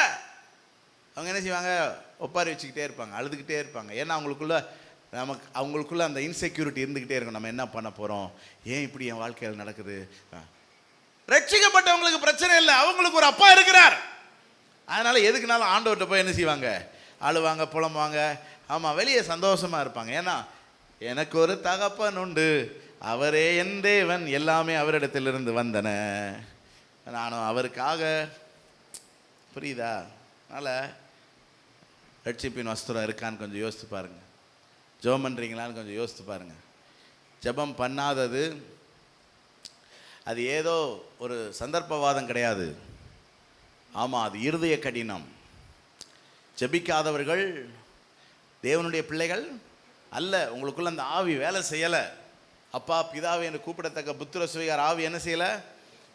அவங்க என்ன செய்வாங்க? ஒப்பாரி வச்சுக்கிட்டே இருப்பாங்க, அழுதுகிட்டே இருப்பாங்க. ஏன்னா அவங்களுக்குள்ள அந்த இன்செக்யூரிட்டி இருந்துக்கிட்டே இருக்கும். நம்ம என்ன பண்ண போகிறோம்? ஏன் இப்படி என் வாழ்க்கையில் நடக்குது? ரட்சிக்கப்பட்டவங்களுக்கு பிரச்சனை இல்லை, அவங்களுக்கு ஒரு அப்பா இருக்கிறார். அதனால எதுக்குனாலும் ஆண்டவர்கிட்ட போய் என்ன செய்வாங்க? அழுவாங்க, புலம்புவாங்க. ஆமாம், வெளியே சந்தோஷமாக இருப்பாங்க. ஏன்னா எனக்கு ஒரு தகப்பன் உண்டு, அவரே என் தேவன், எல்லாமே அவரிடத்திலிருந்து வந்தன, நானும் அவருக்காக. புரியுதா? அதனால் ரட்சிப்பின் வஸ்திரம் இருக்கான்னு கொஞ்சம் யோசித்து பாருங்கள். ஜெபம் பண்ணுறீங்களான்னு கொஞ்சம் யோசித்து பாருங்கள். ஜெபம் பண்ணாதது அது ஏதோ ஒரு சந்தர்ப்பவாதம் கிடையாது. ஆமாம், அது இருதய கடினம். ஜெபிக்காதவர்கள் தேவனுடைய பிள்ளைகள் அல்ல. உங்களுக்குள்ள அந்த ஆவி வேலை செய்யலை. அப்பா பிதாவை என்று கூப்பிடத்தக்க புத்திர சுவிகார ஆவி என்ன செய்யலை?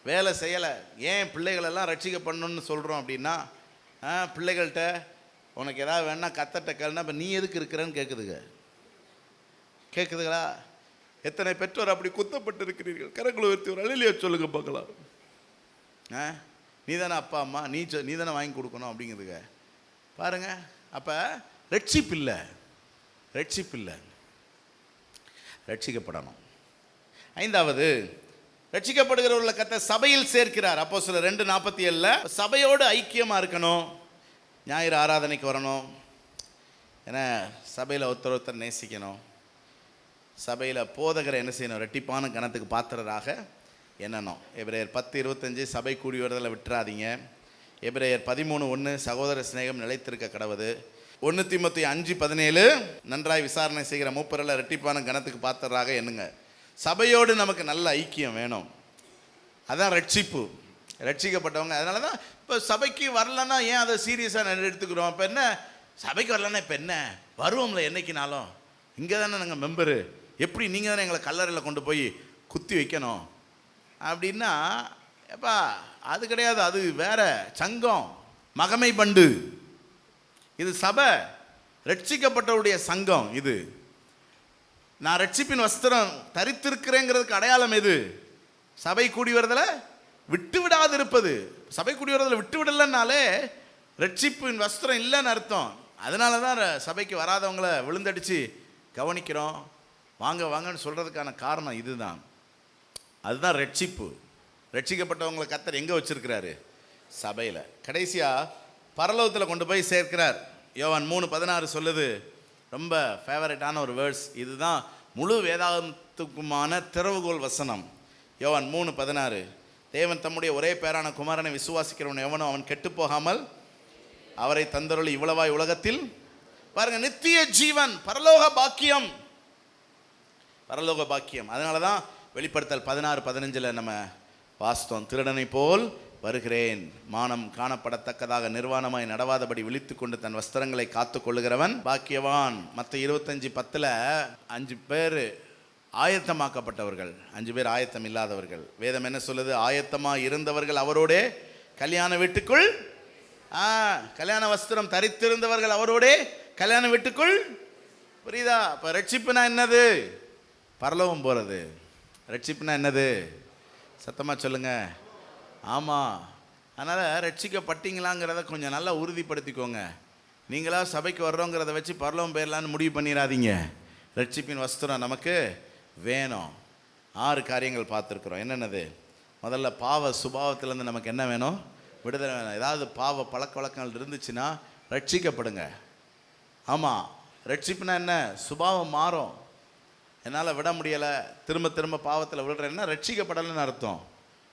வேலை செய்யலை. ஏன் பிள்ளைகளெல்லாம் ரட்சிக்க பண்ணணும்னு சொல்கிறோம் அப்படின்னா, பிள்ளைகள்கிட்ட உனக்கு ஏதாவது வேணா கத்தட்ட கேளுனா, இப்போ நீ எதுக்கு இருக்கிறன்னு கேட்குதுங்களா? எத்தனை பெற்றோர் அப்படி குத்தப்பட்டு இருக்கிறீர்கள்? கரங்களை உயர்த்தி ஒரு அழிலியா சொல்லுங்க பார்க்கலாம். நீ தானே அப்பா அம்மா, நீ தானே வாங்கி கொடுக்கணும் அப்படிங்கிறதுங்க. பாருங்க, அப்போ ரட்சிப்பில்லை. ரட்சிக்கப்படணும். 5வது, ரட்சிக்கப்படுகிறவர்களை கர்த்தர் சபையில் சேர்க்கிறார். அப்போஸ்தலர் 2:47 சபையோடு ஐக்கியமாக இருக்கணும், ஞாயிறு ஆராதனைக்கு வரணும், ஏன்னா சபையில் ஒருத்தர் நேசிக்கணும், சபையில் போதகரை என்ன செய்யணும், ரெட்டிப்பான கணத்துக்கு பாத்திரராக எண்ணணும். எபிரேயர் 10:25 சபை கூடி வருதலை விட்டுறாதீங்க. எபிரேயர் 13:1 சகோதர சிநேகம் நிலைத்திருக்க கடவுது. 1 தீமோத்தேயு 5:17 நன்றாய் விசாரணை செய்கிற மூப்பரில் ரெட்டிப்பான கணத்துக்கு பாத்திரராக எண்ணுங்க. சபையோடு நமக்கு நல்ல ஐக்கியம் வேணும். அதான் ரட்சிப்பு, ரட்சிக்கப்பட்டவங்க. அதனால தான் இப்போ சபைக்கு வரலன்னா ஏன் அதை சீரியஸாக எடுத்துக்கிறோம்? இப்போ என்ன சபைக்கு வரலன்னா இப்போ என்ன வருவோம்ல, என்னைக்குனாலும் இங்கே தானே நாங்கள் மெம்பரு, எப்படி நீங்கள் தானே எங்களை கல்லறையில் கொண்டு போய் குத்தி வைக்கணும் அப்படின்னா, எப்பா அது கிடையாது, அது வேற சங்கம், மகமை பண்டு. இது சபை, ரட்சிக்கப்பட்டவருடைய சங்கம். இது நான் ரட்சிப்பின் வஸ்திரம் தரித்திருக்கிறேங்கிறதுக்கு அடையாளம் எது? சபை கூடி வரதில் விட்டு விடாது இருப்பது. சபை கூடி வரதில் விட்டு விடலைன்னாலே ரட்சிப்பின் வஸ்திரம் இல்லைன்னு அர்த்தம். அதனால தான் சபைக்கு வராதவங்களை விழுந்தடிச்சு கவனிக்கிறோம், வாங்க வாங்கன்னு சொல்கிறதுக்கான காரணம் இதுதான். அதுதான் ரட்சிப்பு. ரட்சிக்கப்பட்டவங்களை கர்த்தர் எங்கே வச்சிருக்கிறாரு? சபையில். கடைசியாக பரலோகத்தில் கொண்டு போய் சேர்க்கிறார். யோவான் 3:16 சொல்லுது, ரொம்ப ஃபேவரட்டான ஒரு வேர்ட்ஸ். இதுதான் முழு வேதாகமத்துக்குமான திறவுகோல் வசனம். யோவான் 3:16 தேவன் தம்முடைய ஒரே பேரான குமாரனை விசுவாசிக்கிறவன் எவனோ அவன் கெட்டு போகாமல் அவரை தந்தருளி இவ்வளவாய் உலகத்தில் பாருங்க நித்திய ஜீவன், பரலோக பாக்கியம், பரலோக பாக்கியம். அதனால தான் வெளிப்படுத்தல் 16:15 நம்ம வாஸ்தவம், திருடனை போல் வருகிறேன், மானம் காணப்படத்தக்கதாக நிர்வாணமாய் நடவாதபடி விழித்து கொண்டு தன் வஸ்திரங்களை காத்து கொள்ளுகிறவன் பாக்கியவான். மற்ற 25:10 5 பேர் ஆயத்தமாக்கப்பட்டவர்கள், 5 பேர் ஆயத்தம் இல்லாதவர்கள். வேதம் என்ன சொல்லுது? ஆயத்தமாக இருந்தவர்கள் அவரோடே கல்யாண வீட்டுக்குள், கல்யாண வஸ்திரம் தரித்திருந்தவர்கள் அவரோடே கல்யாண வீட்டுக்குள். புரியுதா? இப்போ ரட்சிப்புனா என்னது? பரலோகம் போகிறது. ரட்சிப்புனா என்னது? சத்தமாக சொல்லுங்க. ஆமாம். அதனால் ரட்சிக்கப்பட்டீங்களாங்கிறத கொஞ்சம் நல்லா உறுதிப்படுத்திக்கோங்க. நீங்களா சபைக்கு வர்றோங்கிறத வச்சு பரலோகம் போயிடலான்னு முடிவு பண்ணிடாதீங்க. ரட்சிப்பின் வஸ்திரம் நமக்கு வேணும். 6 காரியங்கள் பார்த்துருக்குறோம். என்னென்னது? முதல்ல பாவ சுபாவத்திலேருந்து நமக்கு என்ன வேணும்? விடுதலை வேணும். ஏதாவது பாவ பழக்க வழக்கங்கள் இருந்துச்சுன்னா ரட்சிக்கப்படுங்க. ஆமாம், ரட்சிப்புனா என்ன? சுபாவம் மாறும். என்னால் விட முடியலை, திரும்ப திரும்ப பாவத்தில் விடுறேன்னா ரட்சிக்கப்படலைன்னு அர்த்தம்.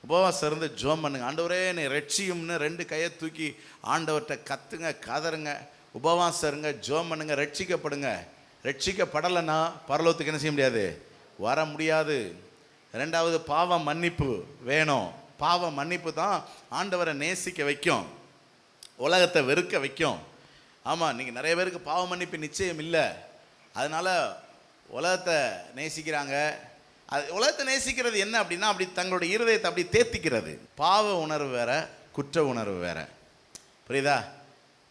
உபவாசம் இருந்து ஜோம் பண்ணுங்க, ஆண்டவரே என்னை ரட்சியும்னு 2 கையை தூக்கி ஆண்டவர்கிட்ட கத்துங்க, கதறுங்க, உபவாசம் இருங்க, ஜோம் பண்ணுங்க, ரட்சிக்கப்படுங்க. ரட்சிக்கப்படலைன்னா பரலோகத்துக்கு என்ன செய்ய முடியாது? வர முடியாது. 2வது பாவ மன்னிப்பு வேணும். பாவ மன்னிப்பு தான் ஆண்டவரை நேசிக்க வைக்கும், உலகத்தை வெறுக்க வைக்கும். ஆமாம், நீங்கள் நிறைய பேருக்கு பாவ மன்னிப்பு நிச்சயம் இல்லை, அதனால் உலகத்தை நேசிக்கிறாங்க. அது உலகத்தை நேசிக்கிறது என்ன அப்படின்னா, அப்படி தங்களுடைய இருதயத்தை அப்படி தேத்திக்கிறது. பாவ உணர்வு வேற, குற்ற உணர்வு வேற. புரியுதா?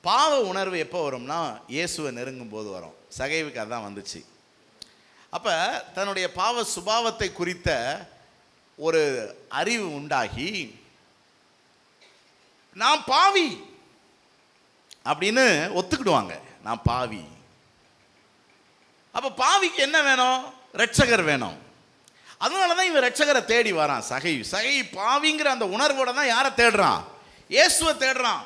பாவ உணர்வு எப்போ வரும்னா இயேசுவை நெருங்கும் போது வரும். சகைவுக்கு அதுதான் வந்துச்சு. அப்போ தன்னுடைய பாவ சுபாவத்தை குறித்த ஒரு அறிவு உண்டாகி நான் பாவி அப்படின்னு ஒத்துக்கிடுவாங்க. நான் பாவி. அப்போ பாவிக்கு என்ன வேணும்? ரட்சகர் வேணும். அதனால தான் இவன் ரட்சகரை தேடி வரான். சகை பாவிங்கிற அந்த உணர்வோட தான் யாரை தேடுறான்? இயேசுவை தேடுறான்.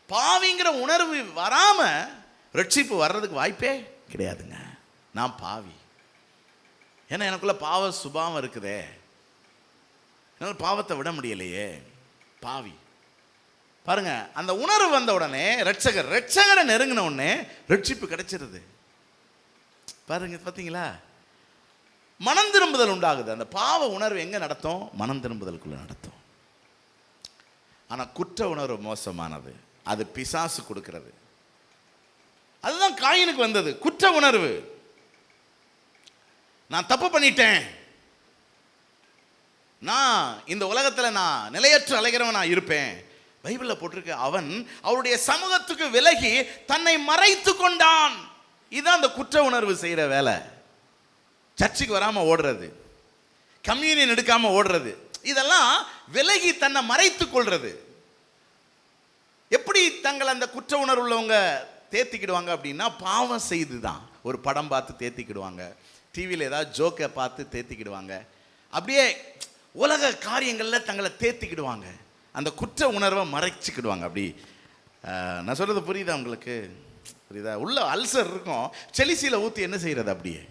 பாவிங்கிற உணர்வு வராம ரட்சிப்பு வர்றதுக்கு வாய்ப்பே கிடையாதுங்க. நான் பாவி, ஏன்னா எனக்குள்ள பாவ சுபாவம் இருக்குதே, என்னால் பாவத்தை விட முடியலையே, பாவி. பாருங்க, அந்த உணர்வு வந்த உடனே ரட்சகரை நெருங்கின உடனே ரட்சிப்பு கிடைச்சிருது. பாருங்க, பார்த்தீங்களா? மனம் திரும்புதல் உண்டாகுது. அந்த பாவ உணர்வு எங்க நடத்தும்? மனம் திரும்புதலுக்குள்ள நடத்தும். ஆனா குற்ற உணர்வு மோசமானது, அது பிசாசு கொடுக்கிறது. அதுதான் காயினுக்கு வந்தது, குற்ற உணர்வு. நான் தப்பு பண்ணிட்டேன், நான் இந்த உலகத்தில் நான் நிலையற்ற அலைகிறவன் நான் இருப்பேன். பைபிளில் போட்டிருக்க, அவன் அவருடைய சமூகத்துக்கு விலகி தன்னை மறைத்து கொண்டான். இதுதான் அந்த குற்ற உணர்வு செய்கிற வேலை. சர்ச்சுக்கு வராமல் ஓடுறது, கம்யூனியன் எடுக்காமல் ஓடுறது, இதெல்லாம் விலகி தன்னை மறைத்து கொள்றது. எப்படி தங்கள் அந்த குற்ற உணர்வு உள்ளவங்க தேத்திக்கிடுவாங்க அப்படின்னா, பாவம் செய்து தான். ஒரு படம் பார்த்து தேத்திக்கிடுவாங்க, டிவியில் ஏதாவது ஜோக்கை பார்த்து தேத்திக்கிடுவாங்க. அப்படியே உலக காரியங்களில் தங்களை தேர்த்திக்கிடுவாங்க, அந்த குற்ற உணர்வை மறைச்சிக்கிடுவாங்க. அப்படி நான் சொல்கிறது புரியுதா உங்களுக்கு? புரியுதா? உள்ள அல்சர் இருக்கும், செலிசியில் ஊற்றி என்ன செய்கிறது, அப்படியே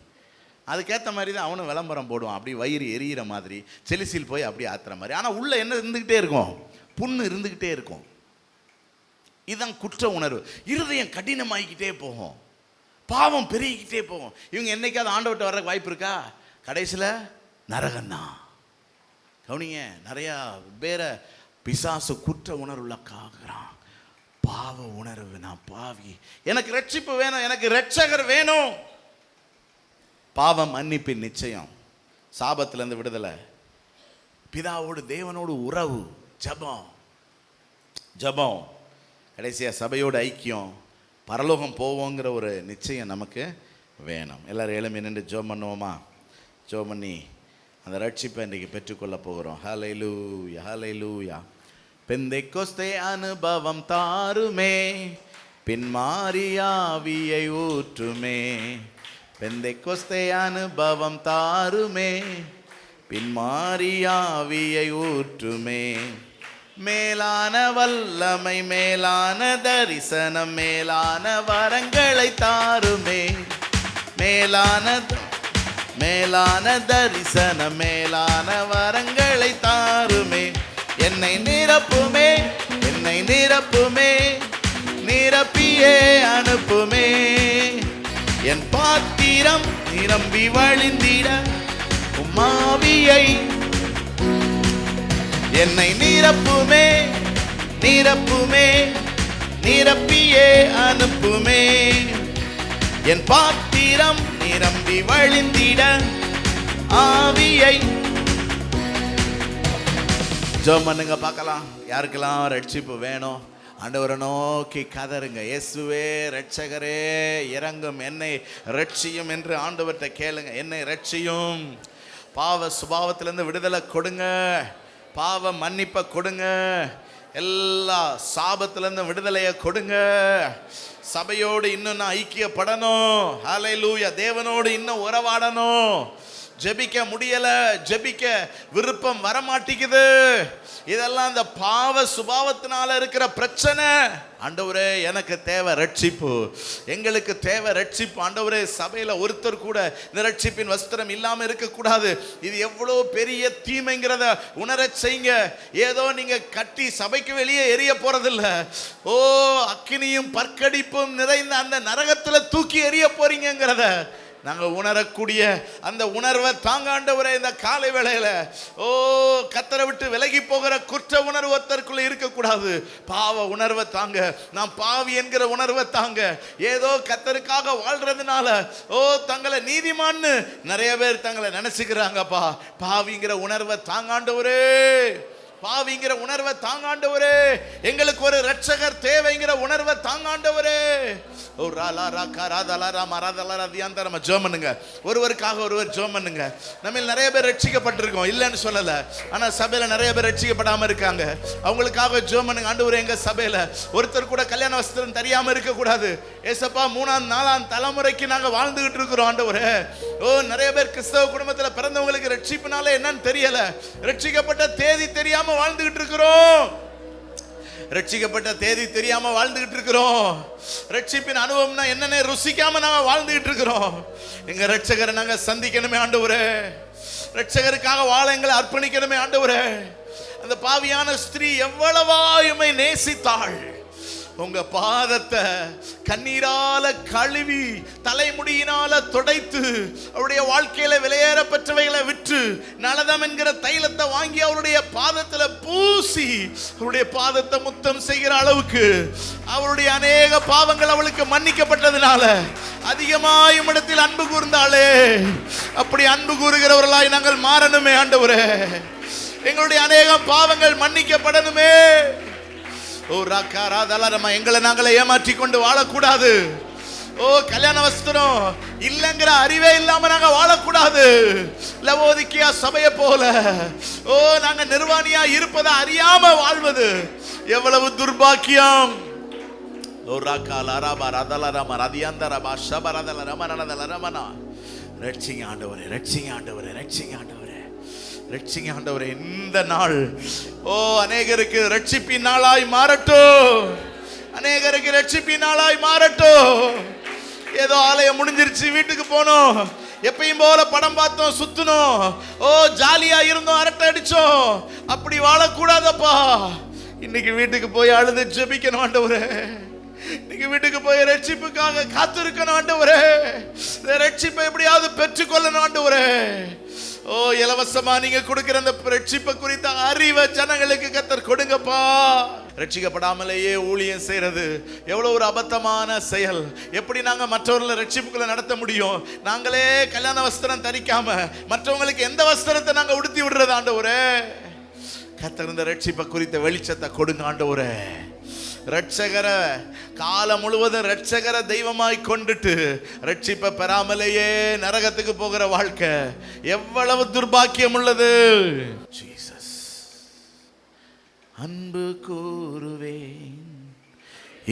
அதுக்கேற்ற மாதிரி தான் அவனும் விளம்பரம் போடுவான். அப்படி வயிறு எரியிற மாதிரி செலிசில் போய் அப்படியே ஆத்துற மாதிரி. ஆனால் உள்ள என்ன இருந்துக்கிட்டே இருக்கும், புண்ணு இருந்துக்கிட்டே இருக்கும். இதுதான் குற்ற உணர்வு. இருதயம் கடினமாகிக்கிட்டே போகும், பாவம் பெருகிக்கிட்டே போகும். இவங்க என்னைக்காவது ஆண்டவர்கிட்ட வர்றதுக்கு வாய்ப்பு இருக்கா? கடைசியில் நரகம்தான். கவனிங்க, நிறையா வேற பிசாசு குற்ற உணர்வுல காக்குறான். பாவ உணர்வு, நான் பாவி, எனக்கு ரட்சிப்பு வேணும், எனக்கு ரட்சகர் வேணும். பாவம் மன்னிப்பின் நிச்சயம், சாபத்திலிருந்து விடுதலை, பிதாவோடு தேவனோடு உறவு, ஜபம், கடைசியாக சபையோடு ஐக்கியம், பரலோகம் போவோங்கிற ஒரு நிச்சயம் நமக்கு வேணும். எல்லாரும் எழும்பி நின்று ஜெபம் பண்ணுவோமா? ஜெபம் பண்ணி அந்த ரட்சிப்பை இன்றைக்கு பெற்றுக்கொள்ள போகிறோம். ஹல்லேலூயா, ஹல்லேலூயா. பெந்தெக்கோஸ்தே அனுபவம் தாருமே, பின்மாரியாவியை ஊற்றுமே. பெந்தெக்கோஸ்தே அனுபவம் தாருமே, பின்மாரியாவியை ஊற்றுமே. மேலான வல்லமை, மேலான தரிசனம், மேலான வரங்களை தாருமே. மேலான தரிசனம், மேலான வரங்களை தாருமே. என்னை நிரப்புமே, என்னை நிரப்புமே, நிரப்பியே அனுப்புமே. என் பாத்திரம் நிரம்பி வழிந்திட உம்மாவியை என்னை நிரப்புமே, நிரப்புமே, நிரப்பியே அனுப்புமே. என் பாத்திரம் நிரம்பி வழிந்திட ஆவியை. ஜெபம் பண்ணுங்க பார்க்கலாம். யாருக்கெல்லாம் ரட்சிப்பு வேணும், ஆண்டவரை நோக்கி கதறுங்க. இயேசுவே ரட்சகரே இறங்கும், என்னை ரட்சியும் என்று ஆண்டவர்கிட்ட கேளுங்க. என்னை ரட்சியும், பாவ சுபாவத்திலேருந்து விடுதலை கொடுங்க, பாவ மன்னிப்பை கொடுங்க, எல்லா சாபத்திலேருந்து விடுதலையை கொடுங்க. சபையோடு இன்னும் நான் ஐக்கியப்படணும். ஹல்லேலூயா. தேவனோடு இன்னும் உறவாடணும். ஜெபிக்க முடியல, ஜெபிக்க விருப்பம் வரமாட்டேங்குது. இதெல்லாம் இந்த பாவ சுபாவத்தினால இருக்கிற பிரச்சனை. ஆண்டவரே எனக்கு தேவை ரட்சிப்பு, எங்களுக்கு தேவை ரட்சிப்பு. ஆண்டவரே சபையில் ஒருத்தர் கூட இந்த ரட்சிப்பின் வஸ்திரம் இல்லாமல் இருக்கக்கூடாது. இது எவ்வளோ பெரிய தீமைங்கிறத உணரச் செய்யுங்க. ஏதோ நீங்க கட்டி சபைக்கு வெளியே எரிய போறதில்ல, ஓ அக்கினியும் பற்கடிப்பும் நிறைந்த அந்த நரகத்தில் தூக்கி எரிய போறீங்கிறத நாங்கள் உணரக்கூடிய அந்த உணர்வை தாங்க ஆண்டவரே. இந்த காலை வேளையில ஓ கத்தரை விட்டு விலகி போகிற குற்ற உணர்வு ஒருத்தருக்குள்ள இருக்கக்கூடாது. பாவ உணர்வை தாங்க, நான் பாவி என்கிற உணர்வை தாங்க. ஏதோ கத்தருக்காக வாழ்றதுனால ஓ தங்களை நீதிமான்னு நிறைய பேர் தங்களை நினைச்சுக்கிறாங்கப்பா. பாவிங்கிற உணர்வை தாங்க ஆண்டவரே, பாவிங்கிற உணர்வை தாங்க ஆண்டவரே. எங்களுக்கு ஒரு ரட்சகர் தேவைங்கிற உணர்வை தாங்க ஆண்டவரே. ஜெபம் பண்ணுங்க, ஒருவருக்காக ஒருவர் ஜெபம் பண்ணுங்க. நம்ம நிறைய பேர் ரட்சிக்கப்பட்டிருக்கோம், இல்லைன்னு சொல்லல. ஆனா சபையில நிறைய பேர் ரட்சிக்கப்படாம இருக்காங்க. அவங்களுக்காக ஜெபம் பண்ணுங்க. ஆண்டவரே எங்க சபையில ஒருத்தர் கூட கல்யாண வஸ்திரம் தெரியாம இருக்க கூடாது. ஏசப்பா 3ஆம் 4ஆம் தலைமுறைக்கு நாங்க வாழ்ந்துகிட்டு இருக்கிறோம் ஆண்டவரே. ஓ நிறைய பேர் கிறிஸ்தவ குடும்பத்துல பிறந்தவங்களுக்கு ரட்சிப்புனால என்னன்னு தெரியல, ரட்சிக்கப்பட்ட தேதி தெரியாம வாழ்ந்துகிட்டு இருக்கிறோம். ரட்சிக்கப்பட்ட தேதி தெரியாம வாழ்ந்துகிட்டு இருக்கிறோம். ரட்சிப்பின் அனுபவம்னா என்னன்னு ருசிக்காம நாங்க வாழ்ந்துகிட்டு இருக்கிறோம். எங்க ரட்சகரை நாங்க சந்திக்கணுமே ஆண்டவரே, ரட்சகருக்காக வாழ எங்களை அர்ப்பணிக்கணுமே ஆண்டவரே. அந்த பாவியான ஸ்திரீ எவ்வளவாயுமை நேசித்தாள். உங்க பாதத்தை கண்ணீரால கழுவி தலைமுடியினால துடைத்து அவருடைய வாழ்க்கையில விலையேறப்பட்டவைகளை விற்று நலதம் என்கிற தைலத்தை வாங்கி அவருடைய பாதத்துல பூசி அவருடைய பாதத்தை முத்தம் செய்கிற அளவுக்கு அவருடைய அநேக பாவங்கள் அவளுக்கு மன்னிக்கப்பட்டதுனால அதிகமாயும் இடத்தில் அன்பு கூர்ந்தாளே. அப்படி அன்பு கூறுகிறவர்களாய் நாங்கள் மாறணுமே ஆண்டவரே. எங்களுடைய அநேக பாவங்கள் மன்னிக்கப்படணுமே. ஓ ராக்காராதலரமா எங்களை நாங்களே ஏமாற்றி கொண்டு வாழக்கூடாது. ஓ கல்யாண வஸ்திரம் இல்லைங்கிற அறிவே இல்லாம நாங்க வாழக்கூடாது. லவோதிக்கியா சபையை போல ஓ நாங்க நிர்வாணியா இருப்பதை அறியாம வாழ்வது எவ்வளவு துர்பாக்கியம். ஓ ராக்காலாராபா ரதலரமா ரதியாந்தரபா ஷபரதலரமா ரதலரமனா. ரட்சிங்க ஆண்டவரே, ரட்சிங்க ஆண்டவரே, ரட்சிங்க ஆண்டவரே. ரட்சிங்க ஆண்டவரே. இந்த நாள் அநேகருக்கு ரட்சிப்பின் நாளாய் மாறட்டும். அநேகருக்கு ரட்சிப்பின் நாளாய் மாறட்டும். ஏதோ ஆலயம் முடிஞ்சிருச்சு, வீட்டுக்கு போனோம், எப்பயும் போல படம் பார்த்தோம், சுத்தணும், ஜாலியா இருந்தோம், அரட்டை அடிச்சோம், அப்படி வாழக்கூடாதப்பா. இன்னைக்கு வீட்டுக்கு போய் அழுது ஜெபிக்கணும் ஆண்டவரே. இன்னைக்கு வீட்டுக்கு போய் ரட்சிப்புக்காக காத்திருக்கணும் ஆண்டவரே. ரட்சிப்பை எப்படியாவது பெற்றுக்கொள்ளணும் ஆண்டவரே. இலவசமா நீங்க கொடுக்கிற அந்த ரட்சிப்பை குறித்த அறிவை ஜனங்களுக்கு கர்த்தர் கொடுங்கப்பா. ரட்சிக்கப்படாமலேயே ஊழியம் செய்யறது எவ்வளவு ஒரு அபத்தமான செயல். எப்படி நாங்க மற்றவர்களை ரட்சிப்புக்குள்ள நடத்த முடியும்? நாங்களே கல்யாண வஸ்திரம் தரிக்காம மற்றவங்களுக்கு எந்த வஸ்திரத்தை நாங்க உடுத்தி விடுறது ஆண்டவரே? கர்த்தர் இந்த ரட்சிப்பை குறித்த வெளிச்சத்தை கொடுங்க ஆண்டவரே. ரட்சகரை காலம் முழுவதும் ரட்சகரை தெய்வமாய் கொண்டுட்டு ரட்சிப்பை பெறாமலேயே நரகத்துக்கு போகிற வாழ்க்கை எவ்வளவு துர்பாக்கியம் உள்ளது. ஜீசஸ். அன்பு கூறுவேன்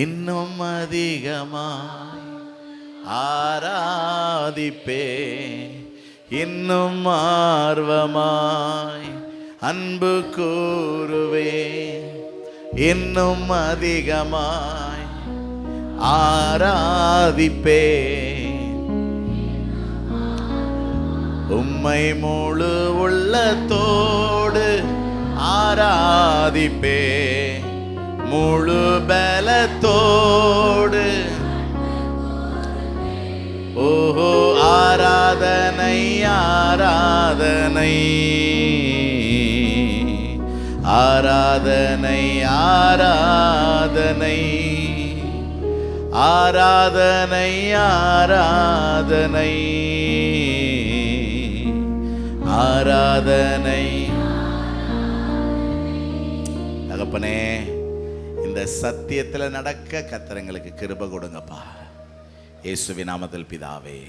இன்னும் அதிகமாய், ஆராதிப்பே இன்னும் ஆர்வமாய். அன்பு கூறுவேன் இன்னும் அதிகமாய், ஆராதிப்பே உம்மை முழு உள்ளத்தோடு, ஆராதிப்பே முழு பலத்தோடு. ஓஹோ ஆராதனை ஆராதனை ஆராதனை ஆராதனை ஆராதனை ஆராதனை ஆராதனை. தகப்பனே, இந்த சத்தியத்தில் நடக்க கர்த்தர் எங்களுக்கு கிருபை கொடுங்கப்பா. இயேசுவின் நாமத்தில் பிதாவே.